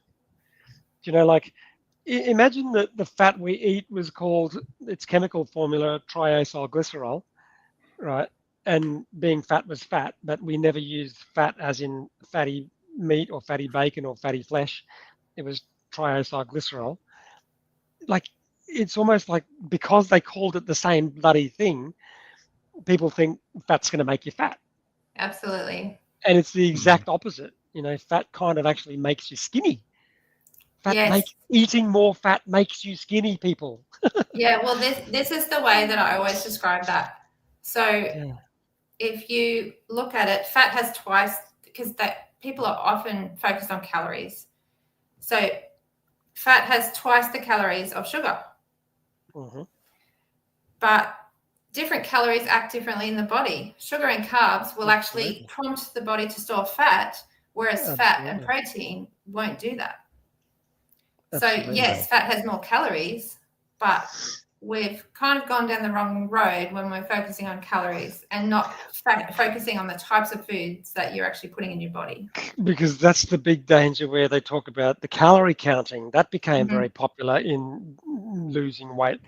Imagine that the fat we eat was called, its chemical formula, triacylglycerol, right? And being fat was fat, but we never used fat as in fatty meat or fatty bacon or fatty flesh. It was triacylglycerol. Like, it's almost like because they called it the same bloody thing, people think fat's going to make you fat. Absolutely. And it's the exact opposite. Fat kind of actually makes you skinny. Eating more fat makes you skinny, people. Yeah, well, this is the way that I always describe that. So if you look at it, fat has twice, because people are often focused on calories. So fat has twice the calories of sugar. Mm-hmm. But different calories act differently in the body. Sugar and carbs will actually prompt the body to store fat, whereas fat and protein won't do that. Absolutely. So yes, fat has more calories, but we've kind of gone down the wrong road when we're focusing on calories and not focusing on the types of foods that you're actually putting in your body. Because that's the big danger where they talk about the calorie counting. That became very popular in losing weight,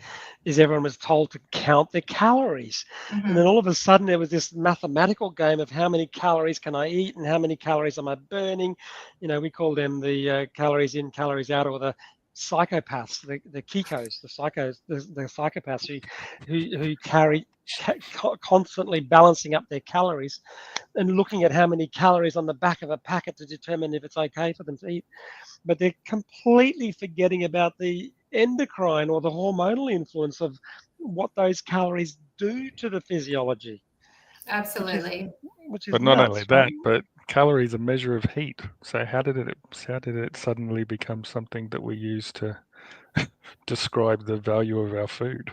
is everyone was told to count their calories. And then all of a sudden there was this mathematical game of how many calories can I eat and how many calories am I burning. We call them the calories in, calories out, or the psychopaths, the kikos, the psychopaths who carry constantly balancing up their calories and looking at how many calories on the back of a packet to determine if it's okay for them to eat. But they're completely forgetting about the endocrine or the hormonal influence of what those calories do to the physiology. Absolutely. Which is but not only that, but calories are a measure of heat. So how did it suddenly become something that we use to describe the value of our food?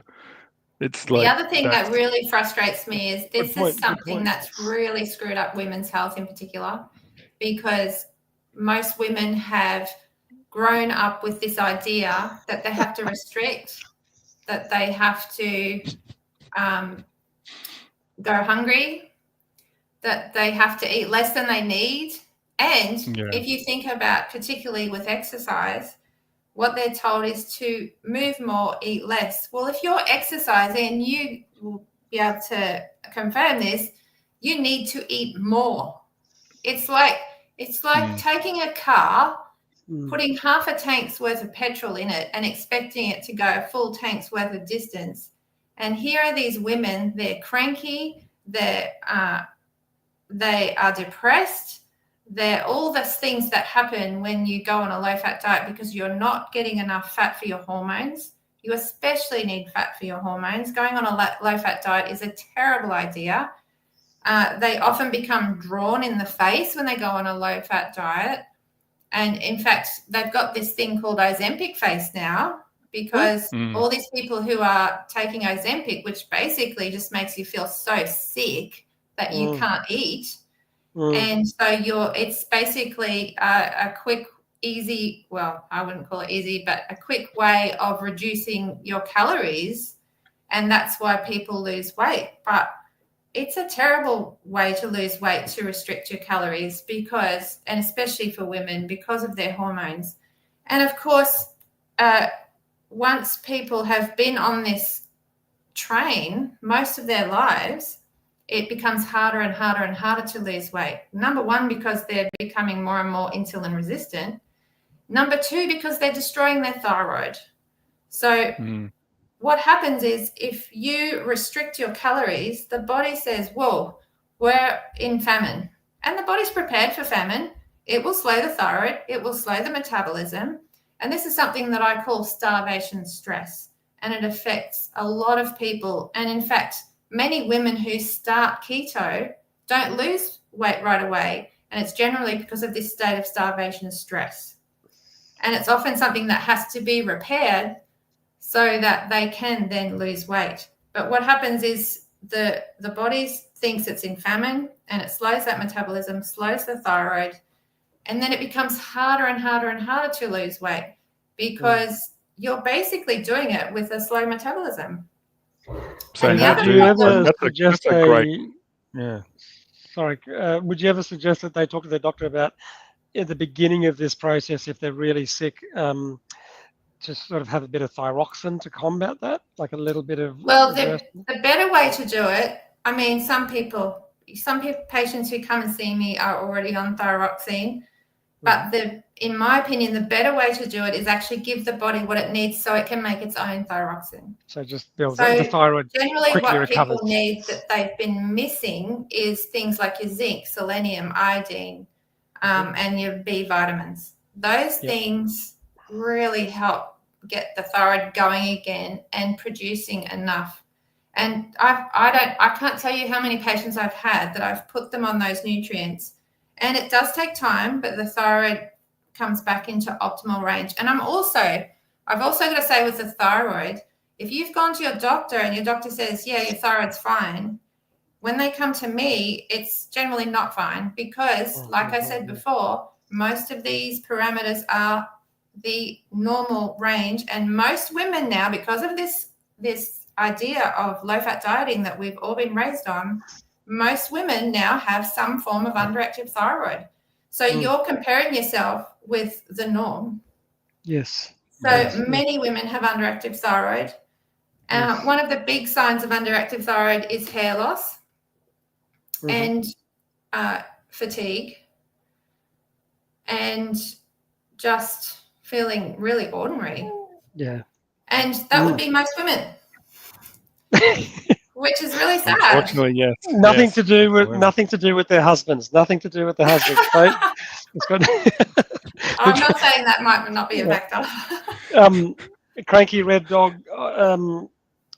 It's like the other thing that really frustrates me is this is something that's really screwed up women's health in particular, because most women have grown up with this idea that they have to restrict, that they have to go hungry, that they have to eat less than they need. And if you think about, particularly with exercise, what they're told is to move more, eat less. Well, if you're exercising, you will be able to confirm this, you need to eat more. It's like taking a car, putting half a tank's worth of petrol in it and expecting it to go a full tank's worth of distance. And here are these women, they're cranky, they are depressed. They're all the things that happen when you go on a low-fat diet because you're not getting enough fat for your hormones. You especially need fat for your hormones. Going on a low-fat diet is a terrible idea. They often become drawn in the face when they go on a low-fat diet. And in fact, they've got this thing called Ozempic face now, because all these people who are taking Ozempic, which basically just makes you feel so sick that you can't eat. And so it's basically a quick, easy, well, I wouldn't call it easy, but a quick way of reducing your calories. And that's why people lose weight. But it's a terrible way to lose weight, to restrict your calories, because, and especially for women, because of their hormones. And of course, once people have been on this train most of their lives, it becomes harder and harder and harder to lose weight. Number one, because they're becoming more and more insulin resistant. Number two, because they're destroying their thyroid. So what happens is if you restrict your calories, the body says, whoa, we're in famine. And the body's prepared for famine. It will slow the thyroid. It will slow the metabolism. And this is something that I call starvation stress. And it affects a lot of people. And in fact, many women who start keto don't lose weight right away. And it's generally because of this state of starvation stress. And it's often something that has to be repaired so that they can then lose weight. But what happens is the body thinks it's in famine, and it slows that metabolism, slows the thyroid, and then it becomes harder and harder and harder to lose weight because you're basically doing it with a slow metabolism. So would you ever suggest that they talk to their doctor about at the beginning of this process, if they're really sick, to sort of have a bit of thyroxine to combat that, like a little bit of... Well, the better way to do it, I mean, some patients who come and see me are already on thyroxine, but in my opinion, the better way to do it is actually give the body what it needs so it can make its own thyroxine. So just builds the thyroid. Generally what people need that they've been missing is things like your zinc, selenium, iodine, and your B vitamins. Those things really help get the thyroid going again and producing enough. And I can't tell you how many patients I've had that I've put them on those nutrients, and it does take time, but the thyroid comes back into optimal range. And I've also got to say with the thyroid, if you've gone to your doctor and your doctor says, yeah, your thyroid's fine, when they come to me, it's generally not fine because, like I said before, most of these parameters are the normal range. And most women now, because of this idea of low-fat dieting that we've all been raised on, most women now have some form of underactive thyroid. So you're comparing yourself with the norm. Yes. So many women have underactive thyroid. One of the big signs of underactive thyroid is hair loss and fatigue and just feeling really ordinary. Yeah. And that would be most women. Which is really sad. Unfortunately, yes. Nothing to do with their husbands. Nothing to do with their husbands. It's got I'm not saying that might not be a factor. Cranky Red Dog.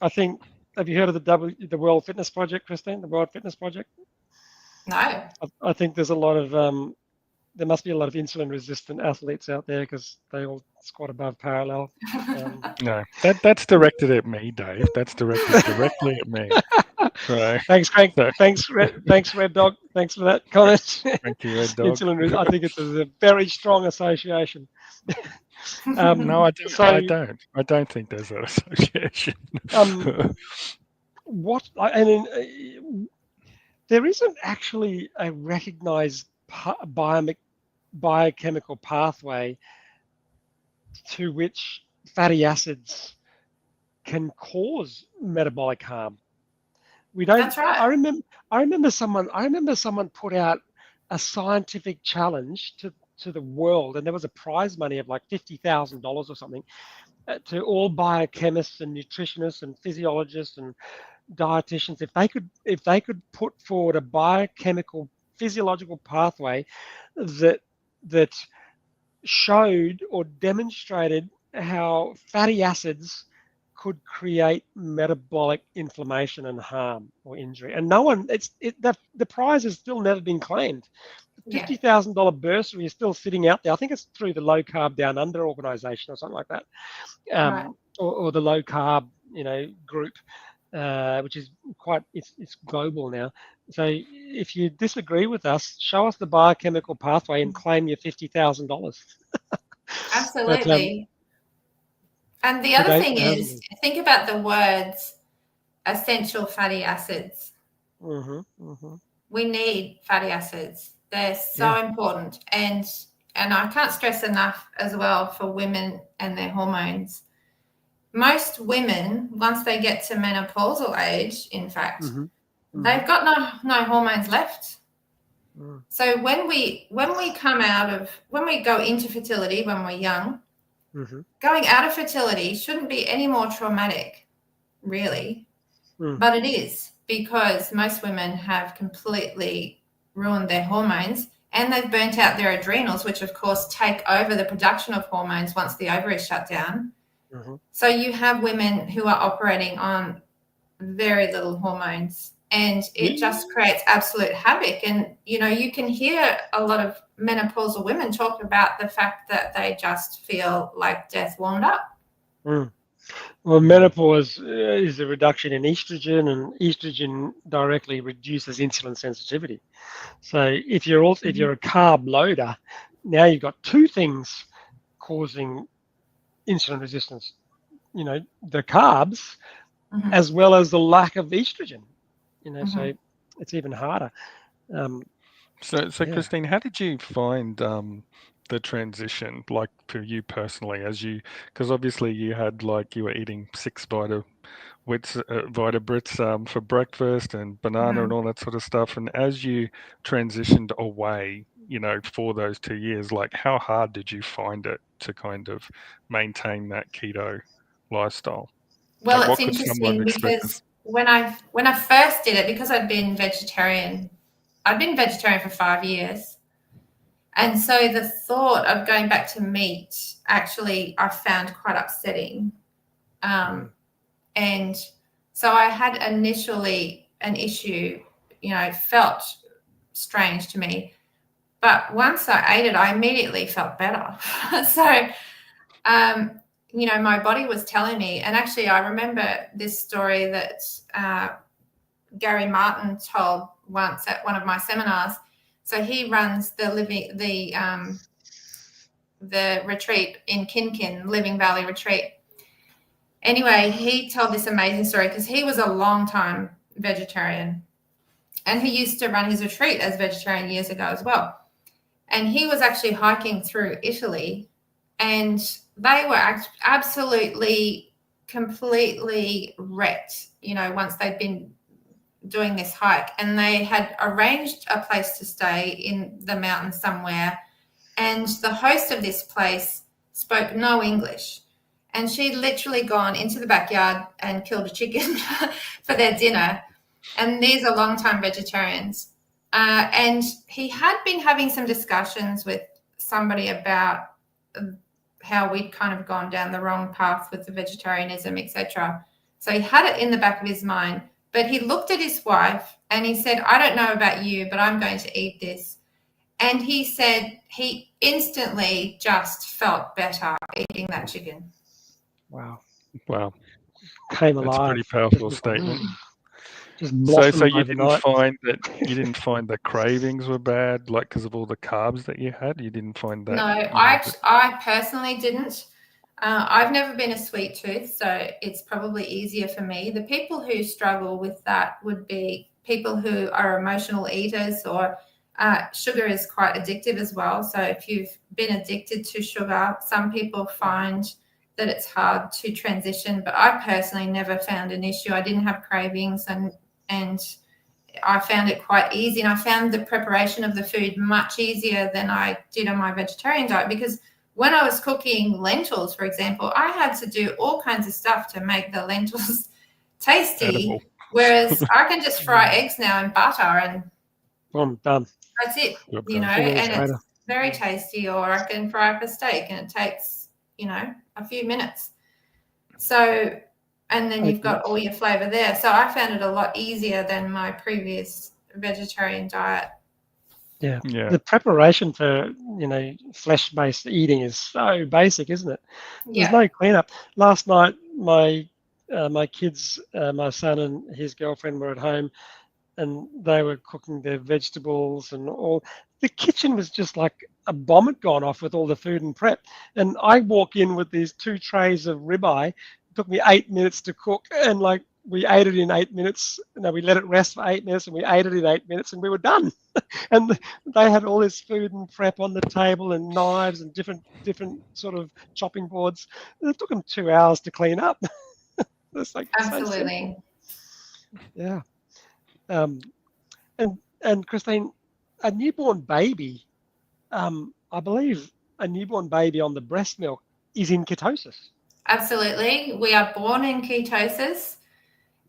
I think. Have you heard of the World Fitness Project, Christine? The World Fitness Project? No. I think there's a lot of there must be a lot of insulin-resistant athletes out there because they all squat above parallel. No, that's directed at me, Dave. That's directed directly at me. So, thanks, Crank. Thanks, Red Dog. Thanks for that comment. Thank you, Red Dog. I think it's a very strong association. No, I don't. I don't think there's that association. There isn't actually a recognized biochemical pathway to which fatty acids can cause metabolic harm. We don't. That's right. I remember someone put out a scientific challenge to the world, and there was a prize money of like $50,000 or something to all biochemists and nutritionists and physiologists and dietitians. If they could put forward a biochemical physiological pathway that showed or demonstrated how fatty acids could create metabolic inflammation and harm or injury, and the prize has still never been claimed. $50,000 bursary is still sitting out there. I think it's through the Low Carb Down Under organization or something like that, or the Low Carb group, which is it's global now. So if you disagree with us, show us the biochemical pathway and claim your $50,000. Absolutely. And the other thing is, think about the words essential fatty acids. We need fatty acids. They're so important. And I can't stress enough as well for women and their hormones. most women, once they get to menopausal age, in fact, they've got no hormones left. So when we go into fertility when we're young, going out of fertility shouldn't be any more traumatic, really. But it is, because most women have completely ruined their hormones, and they've burnt out their adrenals, which of course take over the production of hormones once the ovaries shut down. So you have women who are operating on very little hormones, and it just creates absolute havoc. And, you know, you can hear a lot of menopausal women talk about the fact that they just feel like death warmed up. Well, menopause is a reduction in estrogen, and estrogen directly reduces insulin sensitivity. So if you're a carb loader, now you've got two things causing insulin resistance. You know, the carbs as well as the lack of estrogen. You know, so it's even harder. So Christine, how did you find the transition, like for you personally, because obviously you were eating 6 Vitabrits for breakfast and banana and all that sort of stuff, and as you transitioned away, you know, for those 2 years, like how hard did you find it to kind of maintain that keto lifestyle? Well, it's interesting because when I first did it, because I'd been vegetarian for 5 years. And so the thought of going back to meat, actually, I found quite upsetting. And so I had initially an issue, you know, it felt strange to me. But once I ate it, I immediately felt better. So, you know, my body was telling me, and actually I remember this story that Gary Martin told once at one of my seminars. So he runs the retreat in Kinkin, Living Valley Retreat. Anyway, he told this amazing story because he was a long time vegetarian, and he used to run his retreat as vegetarian years ago as well. And he was actually hiking through Italy, and they were absolutely, completely wrecked, you know, once they'd been doing this hike, and they had arranged a place to stay in the mountains somewhere, and the host of this place spoke no English, and she'd literally gone into the backyard and killed a chicken for their dinner. And these are long-time vegetarians, and he had been having some discussions with somebody about how we'd kind of gone down the wrong path with the vegetarianism, etc. So he had it in the back of his mind. But he looked at his wife and he said, I don't know about you, but I'm going to eat this. And he said he instantly just felt better eating that chicken. Wow. Came alive. That's a pretty powerful statement. So you didn't find the cravings were bad, like because of all the carbs that you had? You didn't find that? No, I personally didn't. I've never been a sweet tooth, so it's probably easier for me. The people who struggle with that would be people who are emotional eaters, or sugar is quite addictive as well. So if you've been addicted to sugar, some people find that it's hard to transition, but I personally never found an issue. I didn't have cravings, and I found it quite easy, and I found the preparation of the food much easier than I did on my vegetarian diet, because when I was cooking lentils, for example, I had to do all kinds of stuff to make the lentils tasty. Edible. Whereas I can just fry eggs now in butter and done. That's it, you know, and it's very tasty. Or I can fry up a steak and it takes, you know, a few minutes. So, and then you've got all your flavor there. So I found it a lot easier than my previous vegetarian diet. Yeah. The preparation for, you know, flesh-based eating is so basic, isn't it? There's no cleanup. Last night, my kids, my son and his girlfriend were at home, and they were cooking their vegetables and all. The kitchen was just like a bomb had gone off with all the food and prep. And I walk in with these 2 trays of ribeye. It took me 8 minutes to cook, and like we ate it in 8 minutes. No, we let it rest for 8 minutes, and we ate it in 8 minutes, and we were done. And they had all this food and prep on the table, and knives and different sort of chopping boards. It took them 2 hours to clean up. It's like absolutely. So yeah. And Christine, a newborn baby, I believe a newborn baby on the breast milk is in ketosis. Absolutely. We are born in ketosis,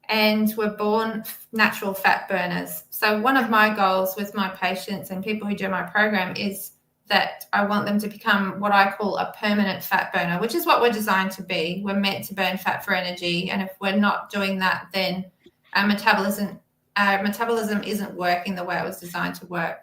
and we're born natural fat burners. So one of my goals with my patients and people who do my program is that I want them to become what I call a permanent fat burner, which is what we're designed to be. We're meant to burn fat for energy. And if we're not doing that, then our metabolism isn't working the way it was designed to work.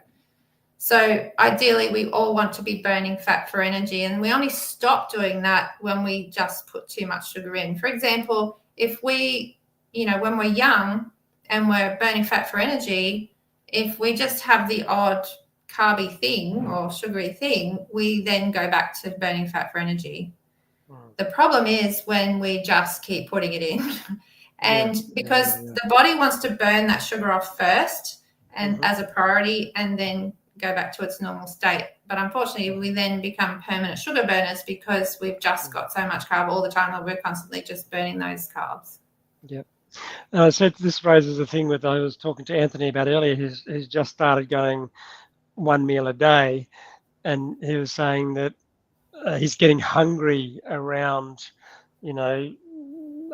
So ideally, we all want to be burning fat for energy, and we only stop doing that when we just put too much sugar in. For example, if we, when we're young and we're burning fat for energy, if we just have the odd carby thing or sugary thing, we then go back to burning fat for energy. The problem is when we just keep putting it in. And because the body wants to burn that sugar off first and as a priority, and then go back to its normal state. But unfortunately, we then become permanent sugar burners because we've just got so much carb all the time that we're constantly just burning those carbs. Yep. So this raises a thing that I was talking to Anthony about earlier. He's just started going 1 meal a day, and he was saying that he's getting hungry around,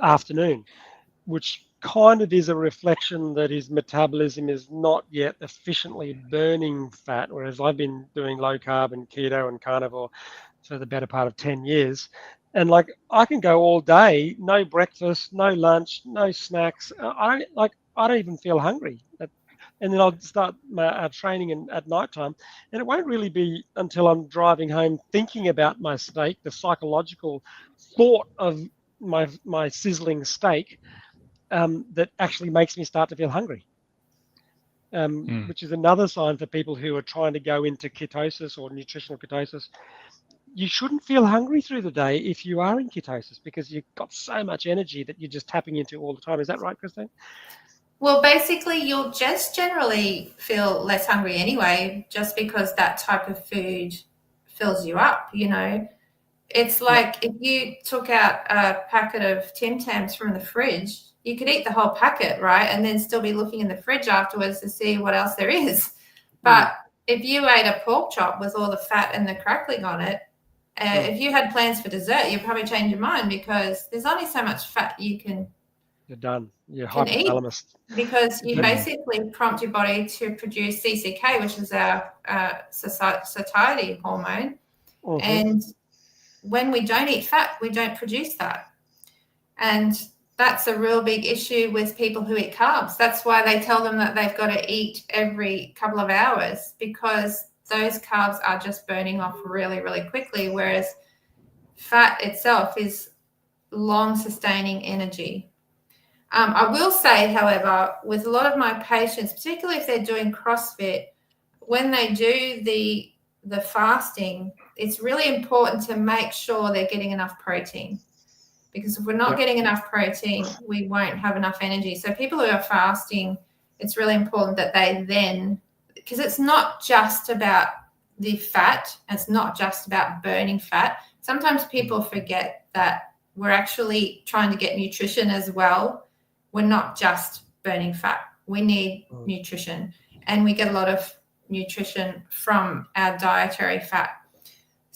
afternoon, which kind of is a reflection that his metabolism is not yet efficiently burning fat, whereas I've been doing low carb and keto and carnivore for the better part of 10 years. And like, I can go all day, no breakfast, no lunch, no snacks. I don't even feel hungry. And then I'll start my training at nighttime, and it won't really be until I'm driving home thinking about my steak, the psychological thought of my sizzling steak, that actually makes me start to feel hungry, which is another sign for people who are trying to go into ketosis or nutritional ketosis. You shouldn't feel hungry through the day if you are in ketosis, because you've got so much energy that you're just tapping into all the time. Is that right, Christine? Well, basically, you'll just generally feel less hungry anyway, just because that type of food fills you up, It's like if you took out a packet of Tim Tams from the fridge, you could eat the whole packet, right? And then still be looking in the fridge afterwards to see what else there is. But if you ate a pork chop with all the fat and the crackling on it, if you had plans for dessert, you'd probably change your mind, because there's only so much fat you can You're done. You're hypothalamus. Because you basically prompt your body to produce CCK, which is our satiety hormone. And when we don't eat fat, we don't produce that. And that's a real big issue with people who eat carbs. That's why they tell them that they've got to eat every couple of hours, because those carbs are just burning off really, really quickly, whereas fat itself is long sustaining energy. I will say, however, with a lot of my patients, particularly if they're doing CrossFit, when they do the fasting, it's really important to make sure they're getting enough protein, because if we're not getting enough protein, we won't have enough energy. So people who are fasting, it's really important that they then, because it's not just about the fat, it's not just about burning fat. Sometimes people forget that we're actually trying to get nutrition as well. We're not just burning fat. We need nutrition, and we get a lot of nutrition from our dietary fat,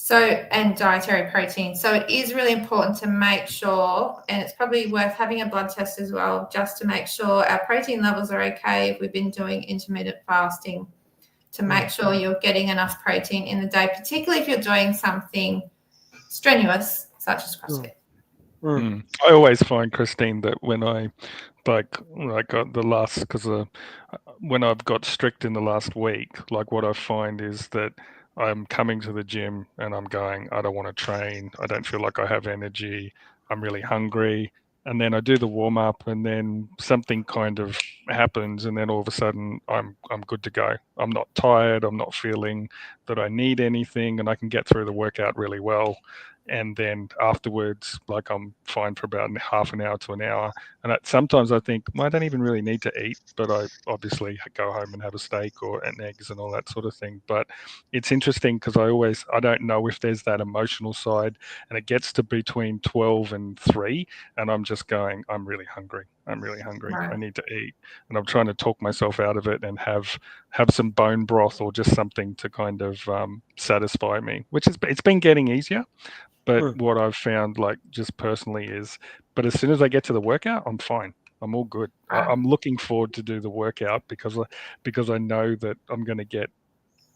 and dietary protein. So it is really important to make sure, and it's probably worth having a blood test as well, just to make sure our protein levels are okay if we've been doing intermittent fasting, to make sure you're getting enough protein in the day, particularly if you're doing something strenuous such as CrossFit. I always find, Christine, that when I got the last, because when I've got strict in the last week, like what I find is that I'm coming to the gym and I'm going, I don't want to train. I don't feel like I have energy. I'm really hungry. And then I do the warm up, and then something kind of happens, and then all of a sudden I'm good to go. I'm not tired. I'm not feeling that I need anything, and I can get through the workout really well. and then afterwards, like, I'm fine for about half an hour to an hour. And sometimes I think, well, I don't even really need to eat, but I obviously go home and have a steak and eggs and all that sort of thing. But it's interesting because I don't know if there's that emotional side, and it gets to between 12 and 3, and I'm just going, I'm really hungry. Right. I need to eat. And I'm trying to talk myself out of it and have some bone broth or just something to kind of satisfy me, which it's been getting easier. But what I've found, like, just personally is, but as soon as I get to the workout, I'm fine. I'm all good. I'm looking forward to do the workout because I know that I'm going to get,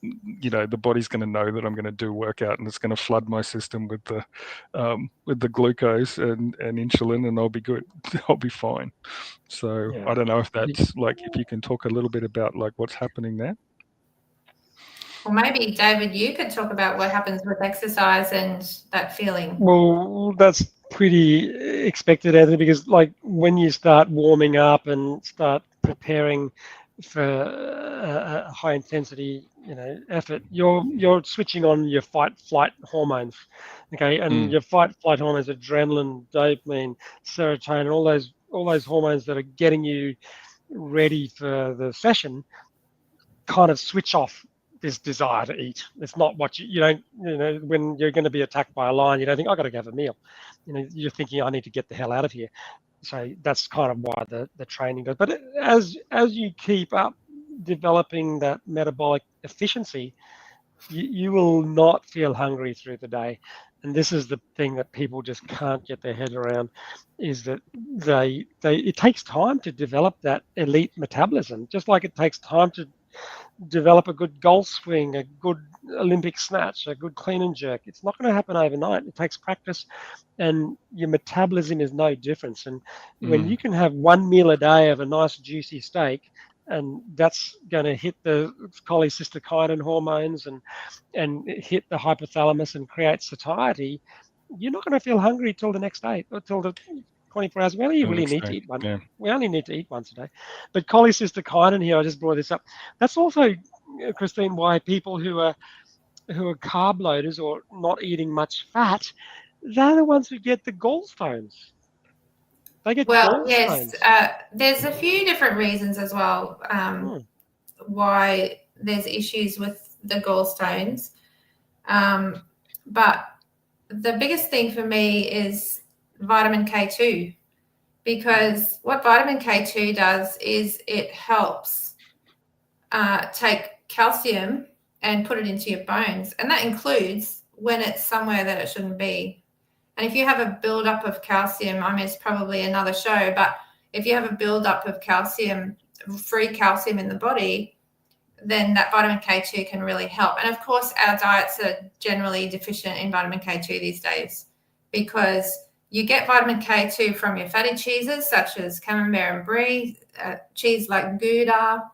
the body's going to know that I'm going to do workout, and it's going to flood my system with the glucose and insulin, and I'll be good. I'll be fine. So I don't know if that's, like, if you can talk a little bit about, like, what's happening there. Well, maybe, David, you could talk about what happens with exercise and that feeling. Well, that's pretty expected, Anthony, because, like, when you start warming up and start preparing for a high intensity, effort, you're switching on your fight-flight hormones, okay? And your fight-flight hormones, adrenaline, dopamine, serotonin, all those hormones that are getting you ready for the session, kind of switch off this desire to eat. It's not what you don't, when you're going to be attacked by a lion, you don't think, I got to have a meal. You're thinking, I need to get the hell out of here. So that's kind of why the training does. But as you keep up developing that metabolic efficiency, you will not feel hungry through the day. And this is the thing that people just can't get their head around, is that it takes time to develop that elite metabolism, just like it takes time to develop a good golf swing, a good Olympic snatch, a good clean and jerk. It's not going to happen overnight. It takes practice, and your metabolism is no different. And when you can have one meal a day of a nice juicy steak, and that's going to hit the cholecystokinin hormones and hit the hypothalamus and create satiety, you're not going to feel hungry till the next day, or till the 24 hours. We only really need to eat one. Yeah. We only need to eat once a day. But cholecystokinin here, I just brought this up. That's also, Christine, why people who are carb loaders or not eating much fat, they're the ones who get the gallstones. They get gallstones. Yes. There's a few different reasons as well why there's issues with the gallstones. But the biggest thing for me is vitamin K2, because what vitamin K2 does is it helps take calcium and put it into your bones, and that includes when it's somewhere that it shouldn't be. And if you have a buildup of calcium, I mean, it's probably another show, but if you have a buildup of calcium, free calcium in the body, then that vitamin K2 can really help. And of course, our diets are generally deficient in vitamin K2 these days, because you get vitamin K2 from your fatty cheeses, such as Camembert and Brie, cheese like Gouda,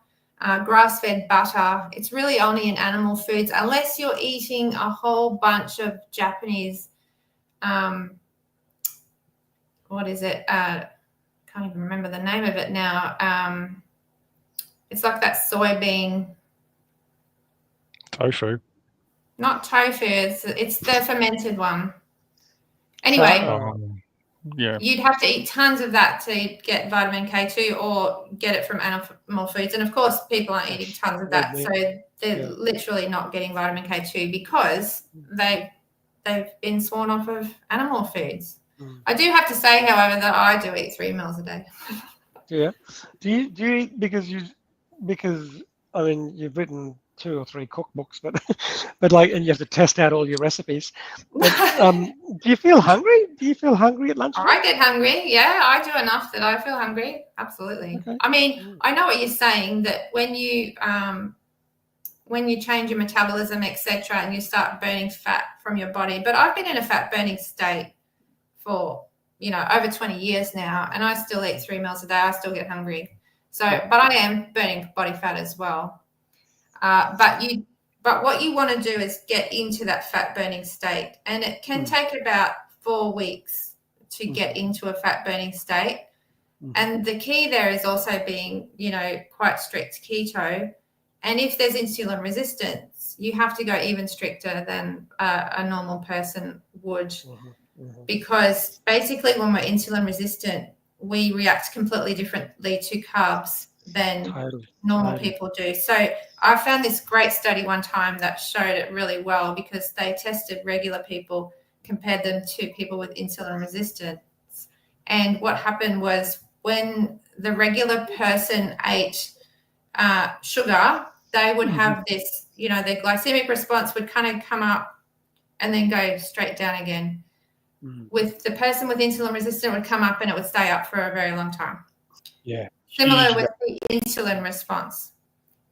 grass-fed butter. It's really only in animal foods, unless you're eating a whole bunch of Japanese, what is it? Can't even remember the name of it now. It's like that soybean. Tofu. Not tofu. It's the fermented one. Anyway, you'd have to eat tons of that to get vitamin K2, or get it from animal foods. And of course, people aren't eating tons of that, so they're literally not getting vitamin K2 because they've been sworn off of animal foods. I do have to say, however, that I do eat 3 meals a day. Yeah. Do you because I mean, you've written 2 or 3 cookbooks, but like, and you have to test out all your recipes. But, do you feel hungry? Do you feel hungry at lunch? I get hungry. Yeah, I do enough that I feel hungry. Absolutely. Okay. I mean, I know what you're saying, that when you change your metabolism, etc., and you start burning fat from your body. But I've been in a fat burning state for over 20 years now, and I still eat 3 meals a day. I still get hungry. So, but I am burning body fat as well. But what you want to do is get into that fat burning state, and it can take about 4 weeks to get into a fat burning state. And the key there is also being, quite strict keto And if there's insulin resistance, you have to go even stricter than a normal person would, because basically when we're insulin resistant, we react completely differently to carbs than normal people do. So I found this great study one time that showed it really well, because they tested regular people, compared them to people with insulin resistance. And what happened was, when the regular person ate sugar, they would have this, their glycemic response would kind of come up and then go straight down again. With the person with insulin resistant, would come up and it would stay up for a very long time. Yeah. Similar with the insulin response.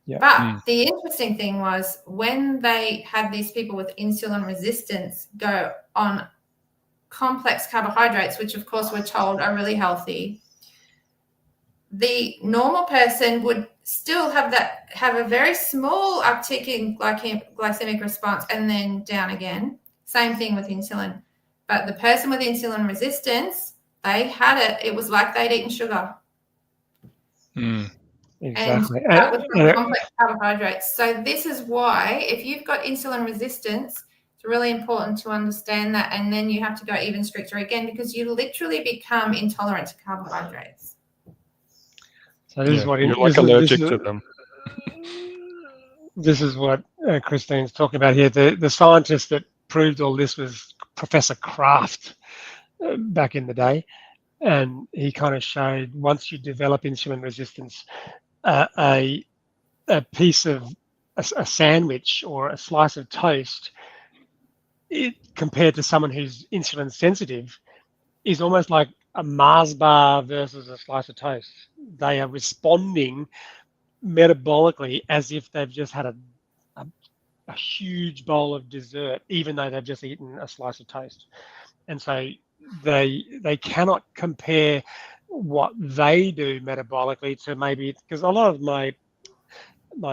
Yeah. But the interesting thing was, when they had these people with insulin resistance go on complex carbohydrates, which of course we're told are really healthy, the normal person would still have a very small uptick in glycemic response and then down again. Same thing with insulin. But the person with insulin resistance, they had it. It was like they'd eaten sugar. Exactly. And that was from complex carbohydrates. So this is why, if you've got insulin resistance, it's really important to understand that. And then you have to go even stricter again, because you literally become intolerant to carbohydrates. So this is what you're like allergic to them. This is what Christine's talking about here. The scientist that proved all this was Professor Kraft back in the day, and he kind of showed, once you develop insulin resistance, a piece of a sandwich or a slice of toast, compared to someone who's insulin sensitive, is almost like a Mars bar versus a slice of toast. They are responding metabolically as if they've just had a huge bowl of dessert, even though they've just eaten a slice of toast. And so they cannot compare what they do metabolically to, maybe, because a lot of my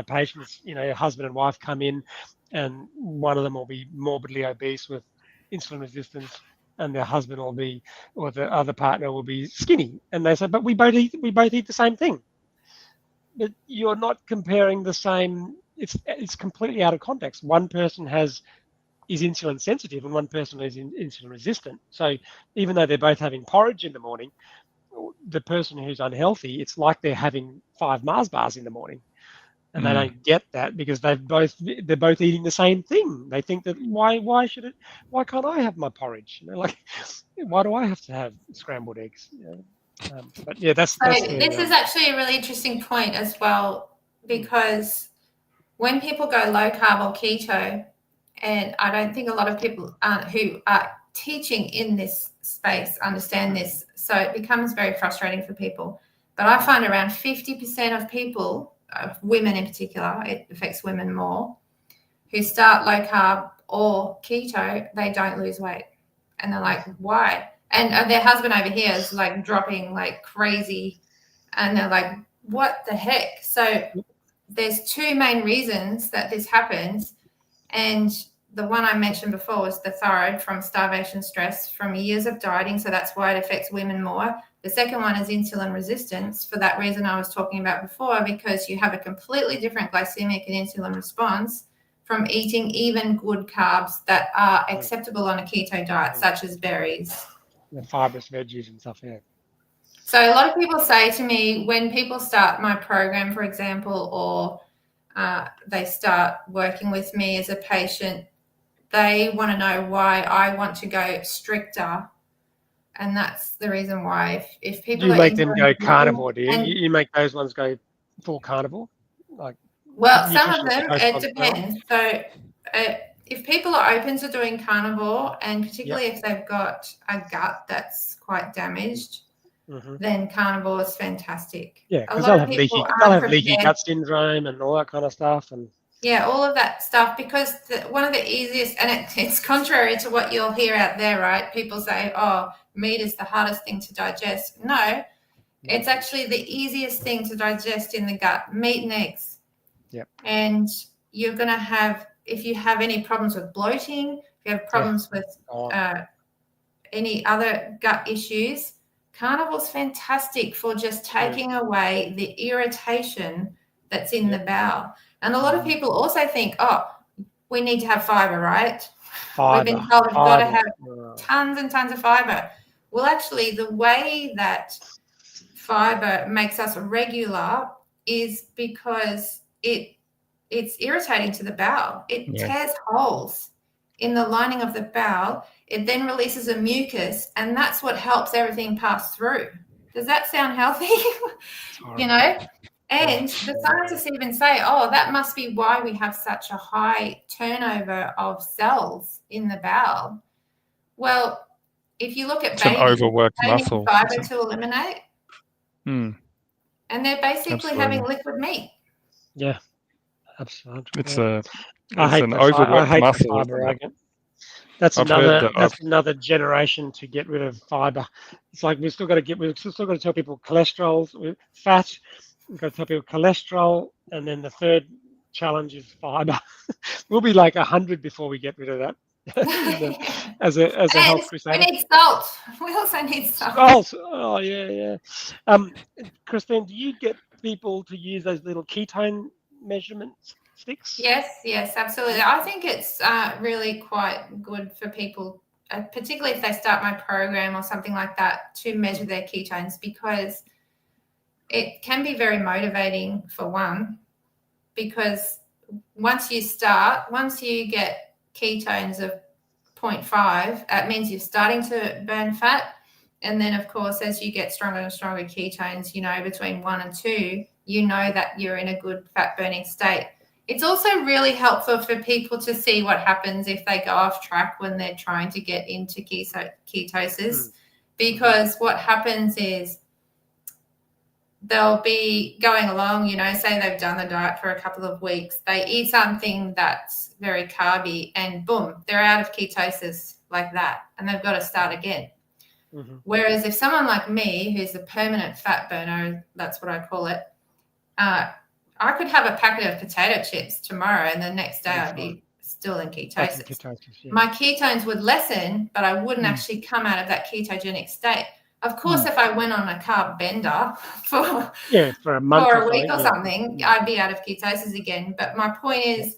patients, husband and wife come in, and one of them will be morbidly obese with insulin resistance, and their husband will be, or the other partner will be skinny, and they say, but we both eat the same thing. But you're not comparing the same. It's completely out of context. One person is insulin sensitive and one person is insulin resistant. So even though they're both having porridge in the morning, the person who's unhealthy, it's like they're having 5 Mars bars in the morning. And they don't get that, because they're both eating the same thing. They think that why can't I have my porridge? Why do I have to have scrambled eggs? But yeah, that's this is actually a really interesting point as well, because when people go low carb or keto, and I don't think a lot of people who are teaching in this space understand this, so it becomes very frustrating for people. But I find around 50% of people, women in particular, it affects women more, who start low carb or keto, they don't lose weight. And they're like, why? And their husband over here is like dropping like crazy. And they're like, what the heck? So there's 2 main reasons that this happens. And the one I mentioned before was the thyroid, from starvation stress from years of dieting. So that's why it affects women more. The second one is insulin resistance, for that reason I was talking about before, because you have a completely different glycemic and insulin response from eating even good carbs that are acceptable on a keto diet, such as berries. The fibrous veggies and stuff, yeah. So a lot of people say to me, when people start my program, for example, or they start working with me as a patient, they want to know why I want to go stricter. And that's the reason why, if people you make them go carnivore, do you? You make those ones go full carnivore? Well, some of them, it depends. So if people are open to doing carnivore, and particularly if they've got a gut that's quite damaged, then carnivore is fantastic. Yeah, because they'll have leaky gut syndrome and all that kind of stuff. And yeah, all of that stuff, because one of the easiest, and it's contrary to what you'll hear out there, right? People say, oh, meat is the hardest thing to digest. No, it's actually the easiest thing to digest in the gut, meat and eggs. Yep. And you're going to have, if you have any problems with bloating, if you have problems with any other gut issues, carnivore's fantastic for just taking away the irritation that's in the bowel. And a lot of people also think, oh, we need to have fiber, right? Fiber. We've been told we've got to have tons and tons of fiber. Well, actually, the way that fiber makes us regular is because it's irritating to the bowel. It tears holes in the lining of the bowel. It then releases a mucus, and that's what helps everything pass through. Does that sound healthy? You know? And the scientists even say, oh, that must be why we have such a high turnover of cells in the bowel. Well, if you look at it's babies, an overworked they muscle. Need fiber to eliminate. And they're basically having liquid meat. Yeah, absolutely. It's an overworked muscle. Fiber argument. That's another generation to get rid of fiber. It's like we've still got to tell people cholesterol, fat. We've got to tell people cholesterol, and then the third challenge is fiber. We'll be like 100 before we get rid of that. as a health crusader. We need salt. We also need salt. Oh yeah. Christine, do you get people to use those little ketone measurement sticks? Yes, absolutely. I think it's really quite good for people, particularly if they start my program or something like that, to measure their ketones, because it can be very motivating for one, because once you get ketones of 0.5, that means you're starting to burn fat. And then, of course, as you get stronger and stronger ketones, between 1 and 2, that you're in a good fat burning state. It's also really helpful for people to see what happens if they go off track when they're trying to get into ketosis, because what happens is they'll be going along, say they've done the diet for a couple of weeks, they eat something that's very carby, and boom, they're out of ketosis like that, and they've got to start again. Whereas if someone like me, who's a permanent fat burner, that's what I call it, I could have a packet of potato chips tomorrow, and the next day I'd be still in ketosis. My ketones would lessen, but I wouldn't actually come out of that ketogenic state. Of course, if I went on a carb bender for a month or a week or something, I'd be out of ketosis again. But my point is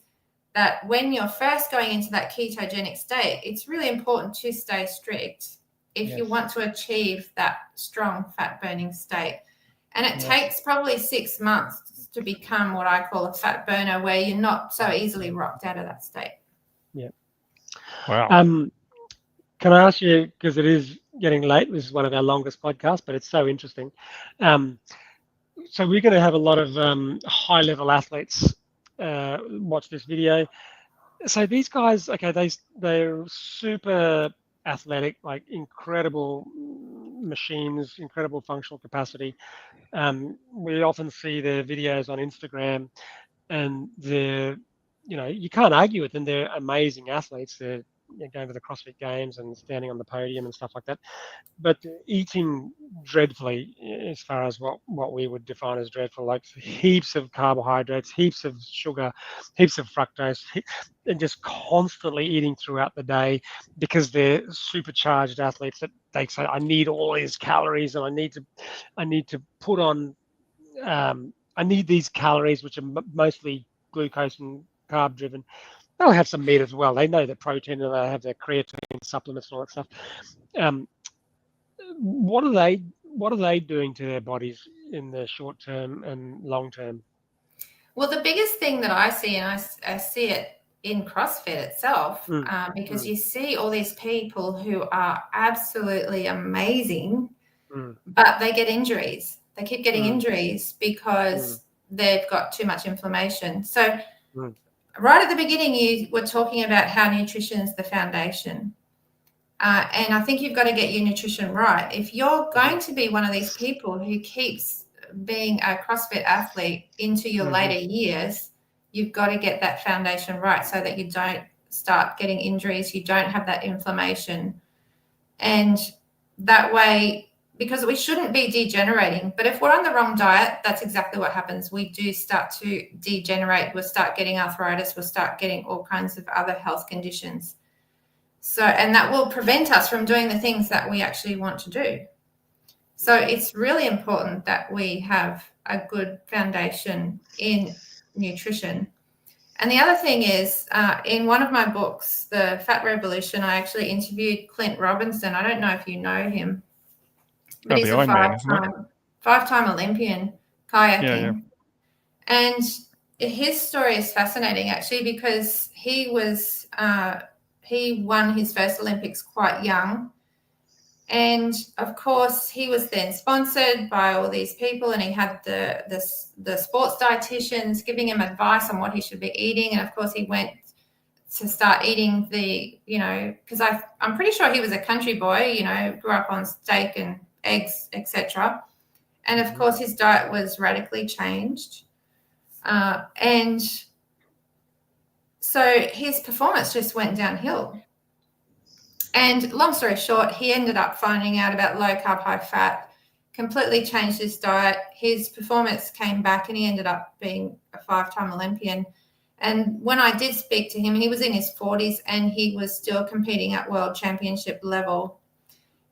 that when you're first going into that ketogenic state, it's really important to stay strict if you want to achieve that strong fat burning state. And it takes probably 6 months to become what I call a fat burner, where you're not so easily rocked out of that state. Yeah. Wow. Can I ask you, because it is getting late, this is one of our longest podcasts, but it's so interesting. So we're going to have a lot of high-level athletes watch this video. So these guys, they're super athletic, like incredible machines, incredible functional capacity. We often see their videos on Instagram, and they're, you can't argue with them. They're amazing athletes. They're going to the CrossFit Games and standing on the podium and stuff like that, but eating dreadfully, as far as what we would define as dreadful, like heaps of carbohydrates, heaps of sugar, heaps of fructose, and just constantly eating throughout the day, because they're supercharged athletes that they say, I need all these calories, and I need to put on, I need these calories, which are mostly glucose and carb driven. They'll have some meat as well. They know the protein, and they have their creatine supplements and all that stuff. What are they doing to their bodies in the short term and long term? Well, the biggest thing that I see, and I see it in CrossFit itself, because you see all these people who are absolutely amazing, but they get injuries. They keep getting injuries because they've got too much inflammation. So right at the beginning, you were talking about how nutrition is the foundation. And I think you've got to get your nutrition right. If you're going to be one of these people who keeps being a CrossFit athlete into your later years, you've got to get that foundation right so that you don't start getting injuries, you don't have that inflammation. And that way, because we shouldn't be degenerating, but if we're on the wrong diet, that's exactly what happens. We do start to degenerate. We'll start getting arthritis. We'll start getting all kinds of other health conditions. So, and that will prevent us from doing the things that we actually want to do. So it's really important that we have a good foundation in nutrition. And the other thing is, in one of my books, The Fat Revolution, I actually interviewed Clint Robinson. I don't know if you know him, but he's a five-time Olympian kayaking. And his story is fascinating, actually, because he won his first Olympics quite young. And of course, he was then sponsored by all these people, and he had the sports dietitians giving him advice on what he should be eating. And of course, he went to start eating because I'm pretty sure he was a country boy, grew up on steak and eggs, etc. And of course, his diet was radically changed. And so his performance just went downhill. And long story short, he ended up finding out about low carb, high fat, completely changed his diet. His performance came back and he ended up being a 5-time Olympian. And when I did speak to him, he was in his 40s and he was still competing at world championship level.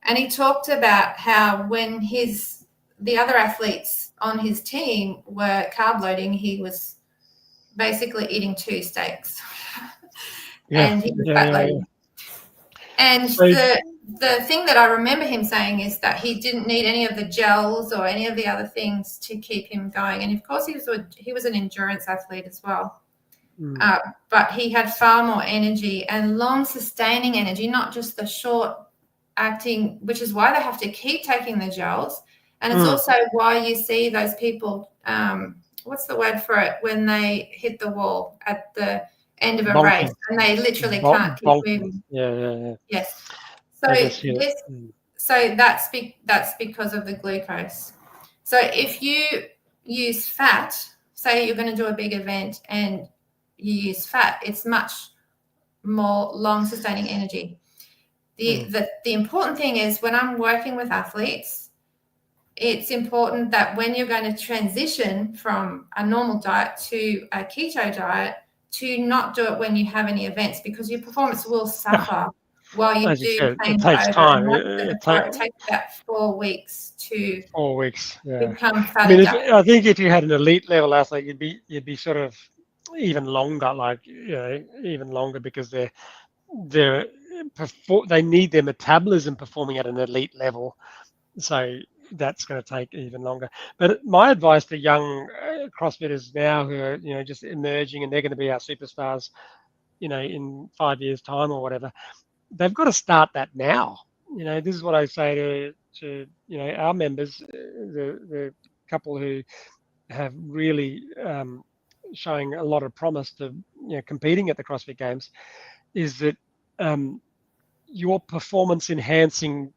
And he talked about how when the other athletes on his team were carb loading, he was basically eating 2 steaks. And he was fat loading. And the thing that I remember him saying is that he didn't need any of the gels or any of the other things to keep him going. And of course, he was an endurance athlete as well. But he had far more energy and long sustaining energy, not just the short acting, which is why they have to keep taking the gels. And it's also why you see those people, what's the word for it, when they hit the wall at the end of a race and they literally can't keep moving. Yeah. Yes. So that's because of the glucose. So if you use fat, say you're going to do a big event and you use fat, it's much more long sustaining energy. The important thing is when I'm working with athletes, it's important that when you're going to transition from a normal diet to a keto diet, to not do it when you have any events, because your performance will suffer while you do. It takes time. It takes about 4 weeks to become fat. I think if you had an elite level athlete, you'd be sort of even longer, even longer, because they need their metabolism performing at an elite level. So that's going to take even longer. But my advice to young CrossFitters now who are just emerging and they're going to be our superstars, in 5 years' time or whatever, they've got to start that now. This is what I say to our members, the couple who have really showing a lot of promise to competing at the CrossFit Games, is that your performance enhancing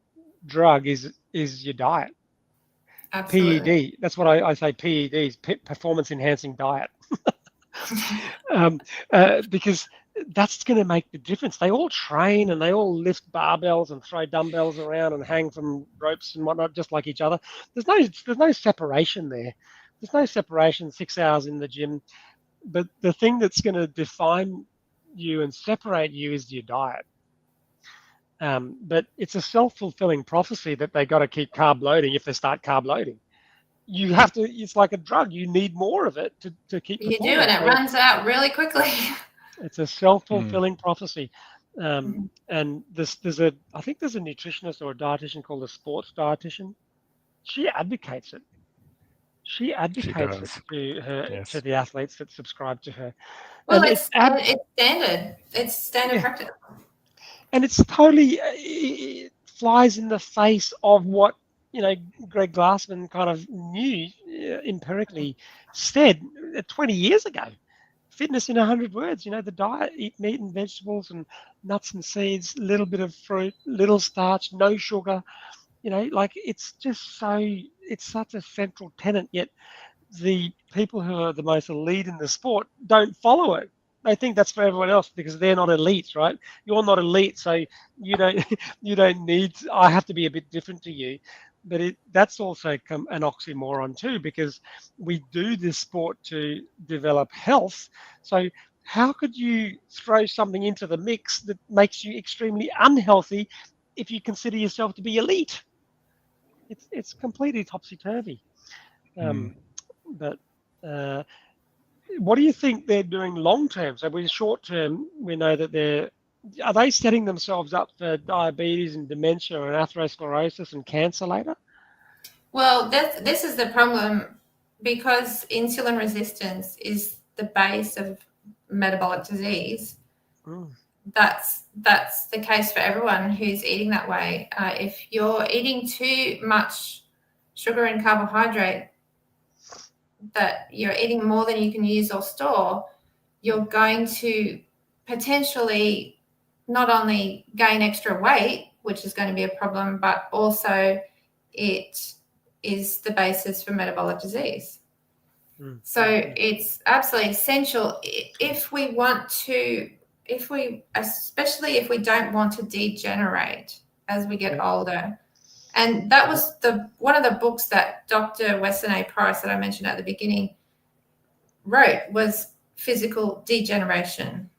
drug is your diet. Absolutely. PED. That's what I say. PEDs, performance enhancing diet. Because that's going to make the difference. They all train and they all lift barbells and throw dumbbells around and hang from ropes and whatnot, just like each other. There's no separation there. There's no separation. 6 hours in the gym, but the thing that's going to define you and separate you is your diet. But it's a self-fulfilling prophecy that they got to keep carb loading if they start carb loading. You have to. It's like a drug. You need more of it to keep. You do, and it runs out really quickly. It's a self-fulfilling prophecy. And I think there's a nutritionist or a dietitian called a sports dietitian. She advocates it. She advocates it to her to the athletes that subscribe to her. Well, it's standard. It's standard practice. And it's totally it flies in the face of what Greg Glassman kind of knew empirically said 20 years ago. Fitness in 100 words. The diet: eat meat and vegetables and nuts and seeds, little bit of fruit, little starch, no sugar. It's just it's such a central tenet. Yet the people who are the most elite in the sport don't follow it. They think that's for everyone else because they're not elite, right? You're not elite, so you don't need. I have to be a bit different to you, but that's also an oxymoron too, because we do this sport to develop health. So how could you throw something into the mix that makes you extremely unhealthy if you consider yourself to be elite? It's completely topsy-turvy. But what do you think they're doing long term? So with short term, we know that are they setting themselves up for diabetes and dementia and atherosclerosis and cancer later? Well, this is the problem, because insulin resistance is the base of metabolic disease. That's the case for everyone who's eating that way. If you're eating too much sugar and carbohydrate, that you're eating more than you can use or store, you're going to potentially not only gain extra weight, which is going to be a problem, but also it is the basis for metabolic disease. So it's absolutely essential especially if we don't want to degenerate as we get older. And that was one of the books that Dr. Weston A. Price, that I mentioned at the beginning, wrote, was Physical Degeneration.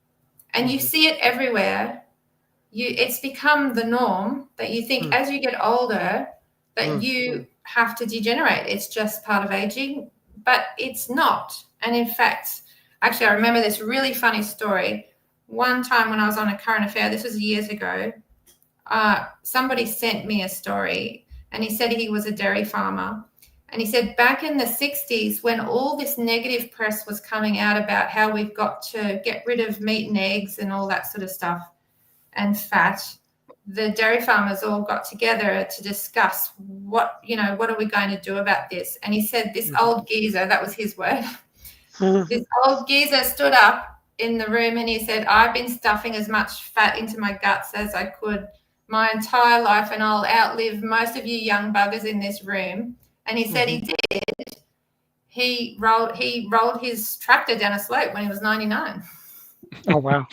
And you see it everywhere. It's become the norm that you think as you get older that you have to degenerate. It's just part of aging, but it's not. And in fact, actually, I remember this really funny story. One time when I was on a current affair, this was years ago, somebody sent me a story, and he said he was a dairy farmer. And he said back in the 60s, when all this negative press was coming out about how we've got to get rid of meat and eggs and all that sort of stuff and fat, the dairy farmers all got together to discuss what are we going to do about this. And he said this old geezer, that was his word, this old geezer stood up in the room and he said, I've been stuffing as much fat into my guts as I could my entire life, and I'll outlive most of you young buggers in this room. And he said he did. He rolled his tractor down a slope when he was 99. Oh, wow.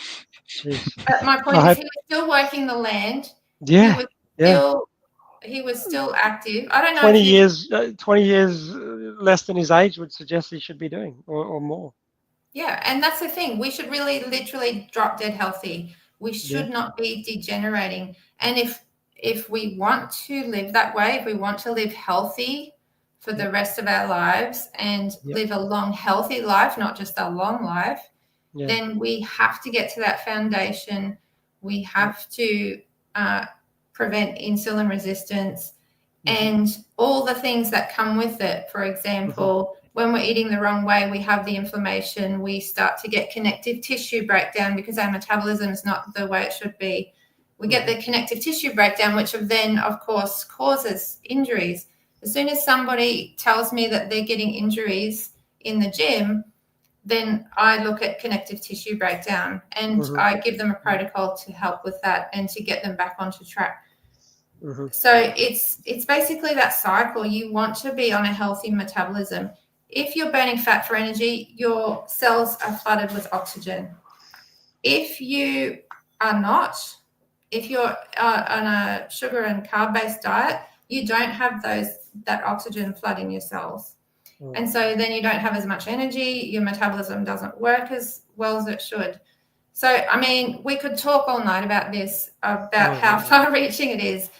Jeez. But my point is, he was still working the land. Yeah. He was still active. I don't know. 20 years less than his age would suggest he should be doing, or more. Yeah, and that's the thing. We should really literally drop dead healthy. We should not be degenerating. And if we want to live that way, if we want to live healthy for the rest of our lives and live a long, healthy life, not just a long life, then we have to get to that foundation. We have to prevent insulin resistance and all the things that come with it. For example, when we're eating the wrong way, we have the inflammation. We start to get connective tissue breakdown because our metabolism is not the way it should be. We get the connective tissue breakdown, which then, of course, causes injuries. As soon as somebody tells me that they're getting injuries in the gym, then I look at connective tissue breakdown and I give them a protocol to help with that and to get them back onto track. So it's basically that cycle. You want to be on a healthy metabolism. If you're burning fat for energy, your cells are flooded with oxygen. If you are not, if you're on a sugar and carb-based diet, you don't have that oxygen flooding your cells. And so then you don't have as much energy. Your metabolism doesn't work as well as it should. So, I mean, we could talk all night about this, about how far-reaching it is.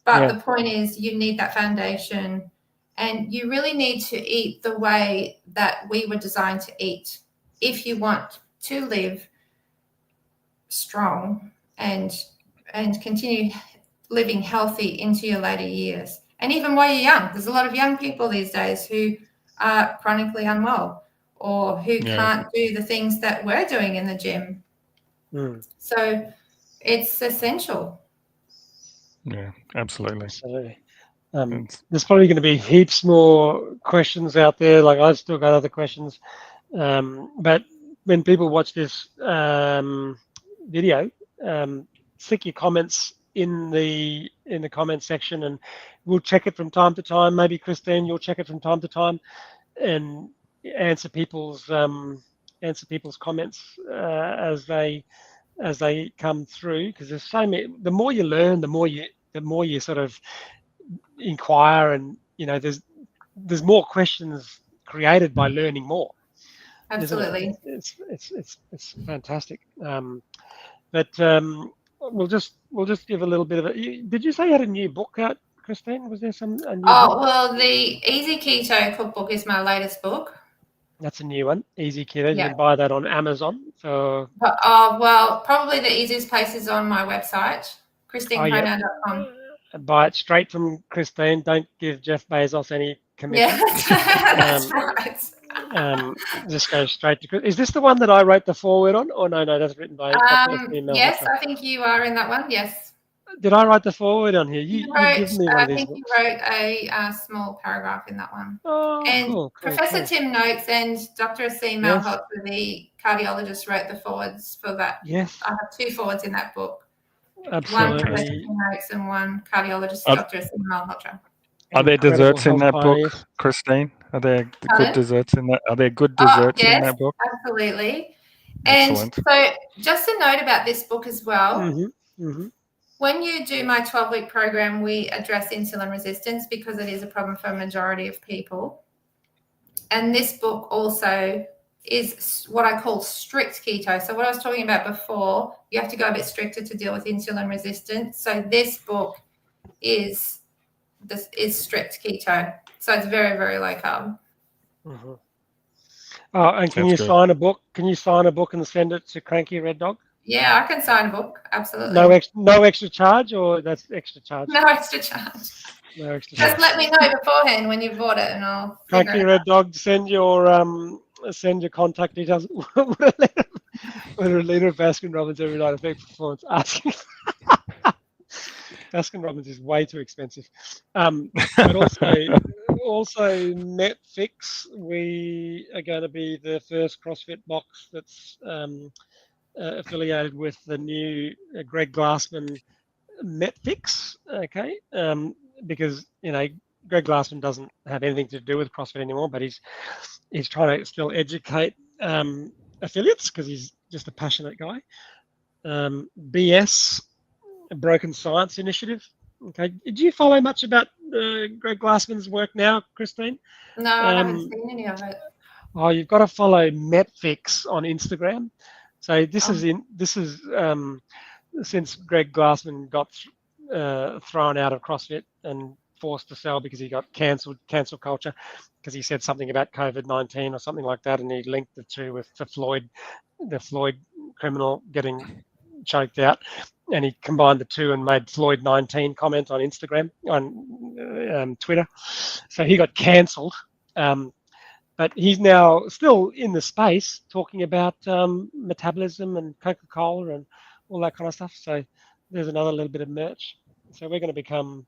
But the point is you need that foundation, and you really need to eat the way that we were designed to eat if you want to live strong and continue living healthy into your later years. And even while you're young, there's a lot of young people these days who are chronically unwell or who can't do the things that we're doing in the gym. So it's essential. Yeah, absolutely. There's probably going to be heaps more questions out there. Like, I've still got other questions. But when people watch this video, stick your comments in the comment section, and we'll check it from time to time. Maybe Christine, you'll check it from time to time and answer people's comments as they come through, because there's so many. The more you learn, the more you sort of inquire, and there's more questions created by learning more. Absolutely, it's fantastic. But we'll just give a little bit of it. Did you say you had a new book out, Christine? Was there a new book? Well, the Easy Keto Cookbook is my latest book. That's a new one. Easy Keto. Yeah. You can buy that on Amazon. So. Well, probably the easiest place is on my website, ChristineCronau.com. Buy it straight from Christine. Don't give Jeff Bezos any commission. Yeah, that's right. Just go straight to. Is this the one that I wrote the foreword on? Or no, that's written by Dr. Female. Yes, I think you are in that one. Yes. Did I write the foreword on here? You've given me one of these I think books. you wrote a small paragraph in that one. Oh, and cool. Professor Tim Noakes and Dr. Asim Malhotra, the cardiologist, wrote the forwards for that. Yes. I have 2 forwards in that book. Absolutely. One Professor Tim Noakes and one cardiologist, Dr. Asim Malhotra. Are there desserts in that book, Christine? Are there good desserts in that? Are there good desserts in that book? Absolutely. Excellent. And so just a note about this book as well. Mm-hmm. When you do my 12-week program, we address insulin resistance because it is a problem for a majority of people. And this book also is what I call strict keto. So what I was talking about before, you have to go a bit stricter to deal with insulin resistance. So this book is strict keto. So it's very, very low carb. Mm-hmm. And can you sign a book? Can you sign a book and send it to Cranky Red Dog? Yeah, I can sign a book. Absolutely. No extra charge, or that's extra charge? No extra charge. No extra charge. Just let me know beforehand when you've bought it, and I'll. Cranky Red Dog, send your contact details. With a liter of Baskin Robbins every night of peak performance. Asking. Baskin Robbins is way too expensive. But also Netflix, we are going to be the first CrossFit box that's affiliated with the new Greg Glassman Netflix. Okay, because Greg Glassman doesn't have anything to do with CrossFit anymore, but he's trying to still educate affiliates because he's just a passionate guy. BS, Broken Science Initiative. Okay, do you follow much about Greg Glassman's work now, Christine? No, I haven't seen any of it. Oh, you've got to follow Metfix on Instagram. So this is since Greg Glassman got thrown out of CrossFit and forced to sell because he got cancel culture because he said something about COVID-19 or something like that, and he linked the two with the Floyd criminal getting choked out, and he combined the two and made Floyd 19 comment on Instagram, on Twitter. So he got cancelled. But he's now still in the space talking about metabolism and Coca-Cola and all that kind of stuff. So there's another little bit of merch. So we're going to become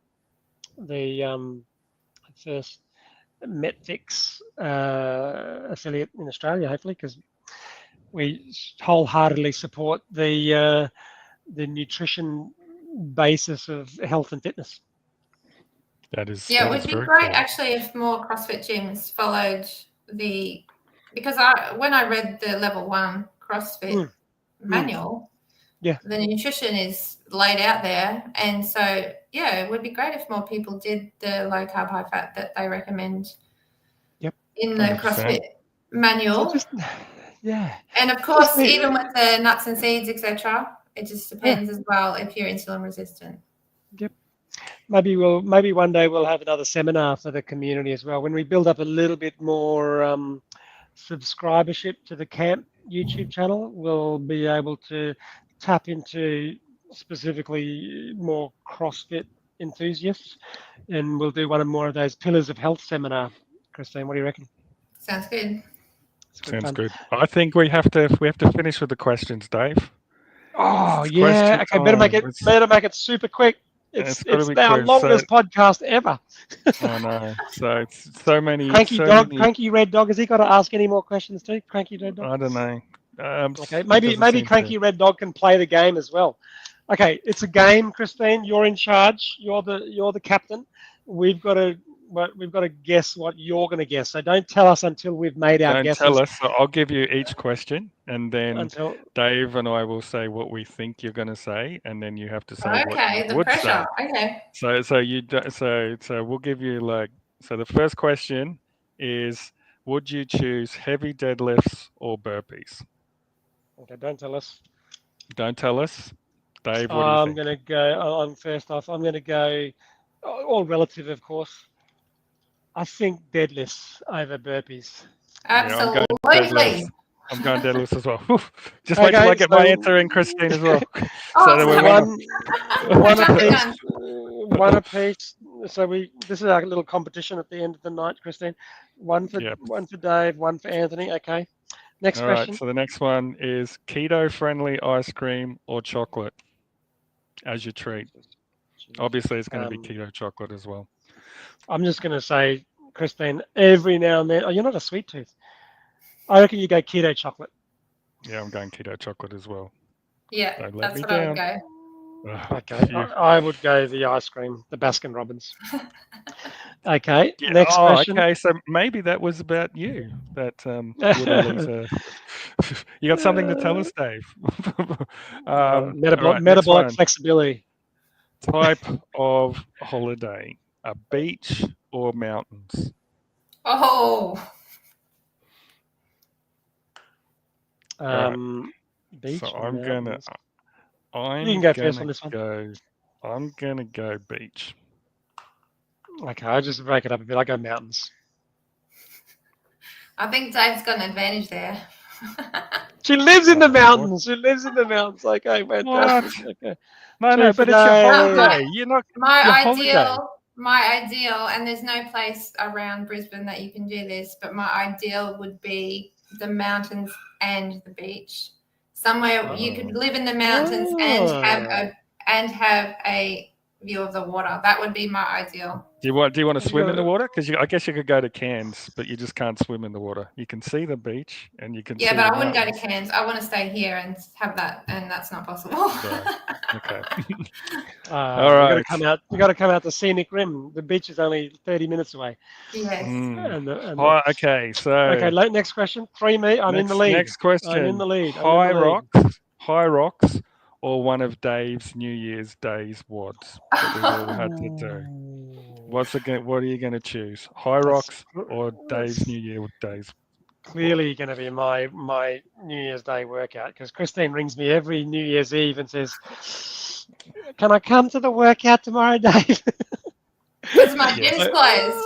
the first Metfix affiliate in Australia, hopefully, because we wholeheartedly support the nutrition basis of health and fitness. That is. Yeah, it would be great actually if more CrossFit gyms followed because when I read the level 1 CrossFit manual, the nutrition is laid out there, and so it would be great if more people did the low carb, high fat that they recommend. Yep. In the 100%. CrossFit manual. So and of course, even with the nuts and seeds, etc., it just depends as well if you're insulin resistant. Yep. Maybe one day we'll have another seminar for the community as well. When we build up a little bit more subscribership to the camp YouTube channel, we'll be able to tap into specifically more CrossFit enthusiasts, and we'll do one more of those Pillars of Health seminar. Christine, what do you reckon? Sounds good. Sounds good. I think we have to finish with the questions, Dave. Oh yeah. Okay, better make it super quick. It's our longest podcast ever. I know. So so many. Cranky Red Dog. Has he got to ask any more questions too? Cranky Red Dog. I don't know. Okay, maybe Cranky Red Dog can play the game as well. Okay, it's a game, Christine. You're in charge. You're the captain. We've got to guess what you're going to guess. So don't tell us until we've made our guesses. Don't tell us. So I'll give you each question, and then Dave and I will say what we think you're going to say, and then you have to say what you would say. Okay. So we'll give you so the first question is: would you choose heavy deadlifts or burpees? Okay, don't tell us. Don't tell us. Dave, what do you think? I'm going to go. First off, I'm going to go. All relative, of course. I think deadlifts over burpees. Absolutely. Yeah, I'm going deadlifts as well. Just wait till I get my answer in, Christine, as well. One apiece. One apiece. So this is our little competition at the end of the night, Christine. One for Dave, one for Anthony. Okay. Next question. All right. So the next one is keto-friendly ice cream or chocolate as your treat. Obviously, it's going to be keto chocolate as well. I'm just going to say, Christine, every now and then. Oh, you're not a sweet tooth. I reckon you go keto chocolate. Yeah, I'm going keto chocolate as well. Yeah, that's what I would go. Okay, I would go the ice cream, the Baskin Robbins. Okay, next question. Okay, so maybe that was about you. That you got something to tell us, Dave. Metabolic flexibility. Type of holiday: a beach or mountains? Oh. Beach. So I'm gonna go beach. Okay, I'll just break it up a bit. I go mountains. I think Dave's got an advantage there. She lives in the mountains. She lives in the mountains. Okay, fantastic. Okay. No, but it's your holiday. You're not my ideal, and there's no place around Brisbane that you can do this, but my ideal would be the mountains and the beach. Somewhere you could live in the mountains and have a view of the water. That would be my ideal. Do you want to swim in the water? Because I guess you could go to Cairns, but you just can't swim in the water. You can see the beach and you can. Yeah, but I wouldn't go to Cairns. I want to stay here and have that, and that's not possible. Okay. All right. You got to come out the scenic rim. The beach is only 30 minutes away. Yes. Okay. Next question. 3-me. I'm in the lead. Next question. I'm in the lead. High rocks, or one of Dave's New Year's Days WODs that we've all had to do. What are you going to choose? High rocks or Dave's New Year's Days? Clearly going to be my New Year's Day workout, because Christine rings me every New Year's Eve and says, "Can I come to the workout tomorrow, Dave?" Because my gym's closed.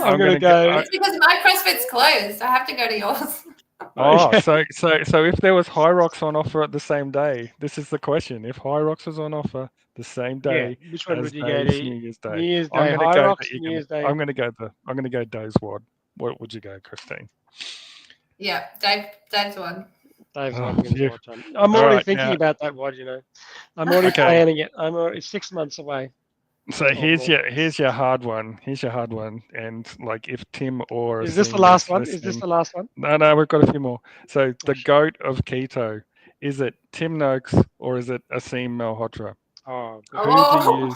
I'm going to go. It's because my CrossFit's closed. I have to go to yours. So if there was High Rocks on offer at the same day, this is the question: if High Rocks was on offer the same day, which one would you go to? New Year's Day. New Year's Day, High Rocks, New Year's Day. I'm going to go Dave's WOD. What would you go, Christine? Yeah, Dave's one. Dave's one. I'm already thinking about that WOD. I'm already planning it. I'm already 6 months away. So here's your hard one. And like if Tim or is this the last one? Is this the last one? No, we've got a few more. So the goat of keto, is it Tim Noakes or is it Asim Malhotra? Oh, who do you?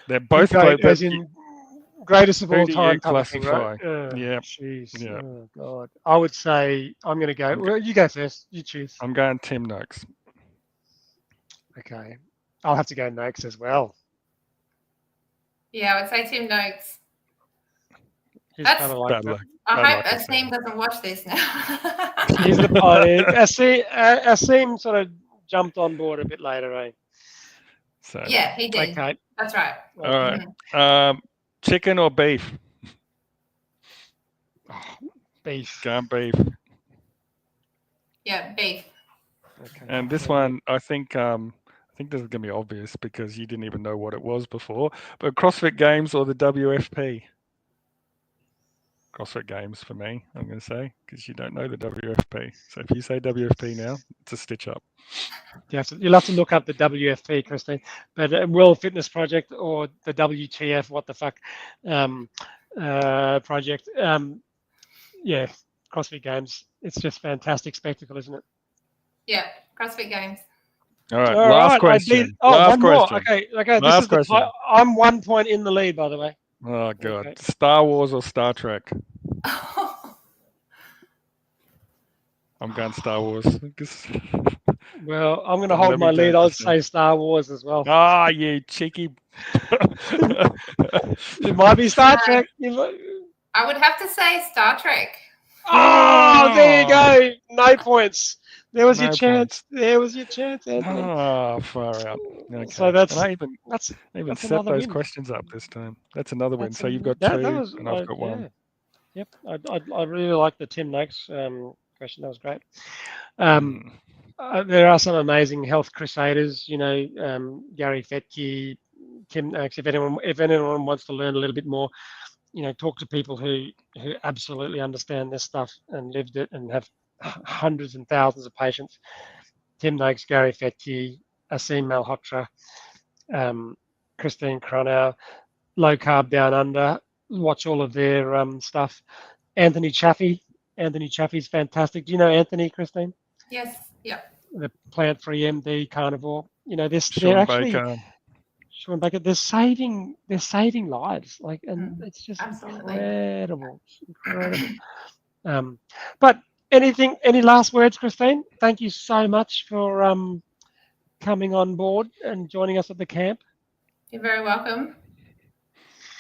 They're both as in greatest of all time. Classify. Right? Jeez. Yeah. Oh God. I would say I'm going to go. Well, you go first. You choose. I'm going Tim Noakes. Okay. I'll have to go Noakes as well. Yeah, I would say Tim Noakes. That's bad luck. I hope Asim doesn't watch this now. He's the Asim sort of jumped on board a bit later, eh? So, yeah, he did. Okay. That's right. All right. Chicken or beef? Beef. Going beef. Yeah, beef. Okay. And this one, I think this is going to be obvious because you didn't even know what it was before. But CrossFit Games or the WFP? CrossFit Games for me, I'm going to say, because you don't know the WFP. So if you say WFP now, it's a stitch up. You'll have to look up the WFP, Christine. But World Fitness Project or the WTF, what the fuck, project. CrossFit Games. It's just fantastic spectacle, isn't it? Yeah, CrossFit Games. All right, last question. One more. Okay. Last question. I'm 1 point in the lead, by the way. Oh, God. Okay. Star Wars or Star Trek? I'm going Star Wars. Well, I'm going to hold my lead. I'll say Star Wars as well. Ah, you cheeky. It might be Star Trek. I would have to say Star Trek. Oh, there you go. No points. There was your chance. There was your chance, Anthony. Oh, far out. Okay. So that's I even set those questions up this time. That's another win. So you've got two, and I've got one. Yep, I really like the Tim Noakes question. That was great. There are some amazing health crusaders. Gary Fettke, Tim Noakes. If anyone wants to learn a little bit more, talk to people who absolutely understand this stuff and lived it and have hundreds and thousands of patients. Tim Noakes, Gary Fettke, Asim Malhotra, Christine Cronau, Low Carb Down Under. Watch all of their stuff. Anthony Chaffee's fantastic. Do you know Anthony, Christine? Yes. Yeah. The plant-free MD carnivore. Sean Baker. Sean Baker. They're saving lives. And it's just absolutely incredible. It's incredible. But any last words, Christine? Thank you so much for coming on board and joining us at the camp. You're very welcome.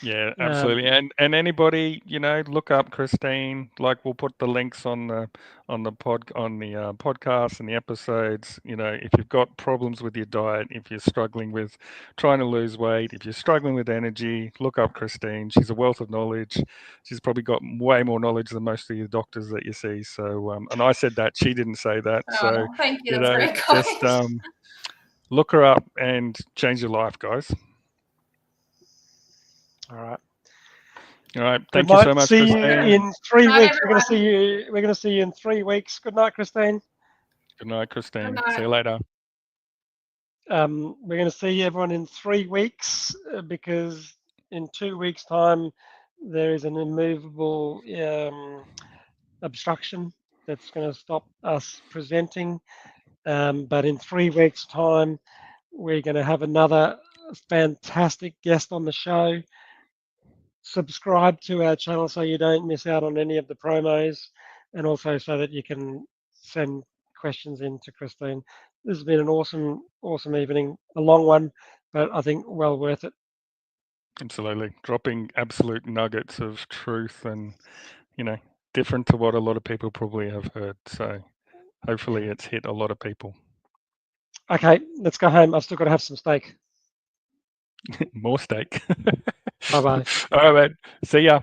Yeah, absolutely. And anybody, look up Christine. Like, we'll put the links on the podcast and the episodes. If you've got problems with your diet, if you're struggling with trying to lose weight, if you're struggling with energy, look up Christine. She's a wealth of knowledge. She's probably got way more knowledge than most of your doctors that you see. So, and I said that, she didn't say that. So, thank you. That's very kind. Just look her up and change your life, guys. All right. Thank you so much, see Christine. You in 3 weeks. Everyone. We're going to see you in 3 weeks. Good night, Christine. Good night, Christine. Good night. See you later. We're going to see everyone in 3 weeks because in 2 weeks' time there is an immovable obstruction that's going to stop us presenting. But in 3 weeks' time, we're going to have another fantastic guest on the show. Subscribe to our channel so you don't miss out on any of the promos, and also so that you can send questions in to Christine. This has been an awesome evening, a long one, but I think well worth it. Absolutely. Dropping absolute nuggets of truth and, different to what a lot of people probably have heard. So hopefully it's hit a lot of people. Okay, let's go home. I've still got to have some steak. More steak. Bye-bye. All right, mate. See ya.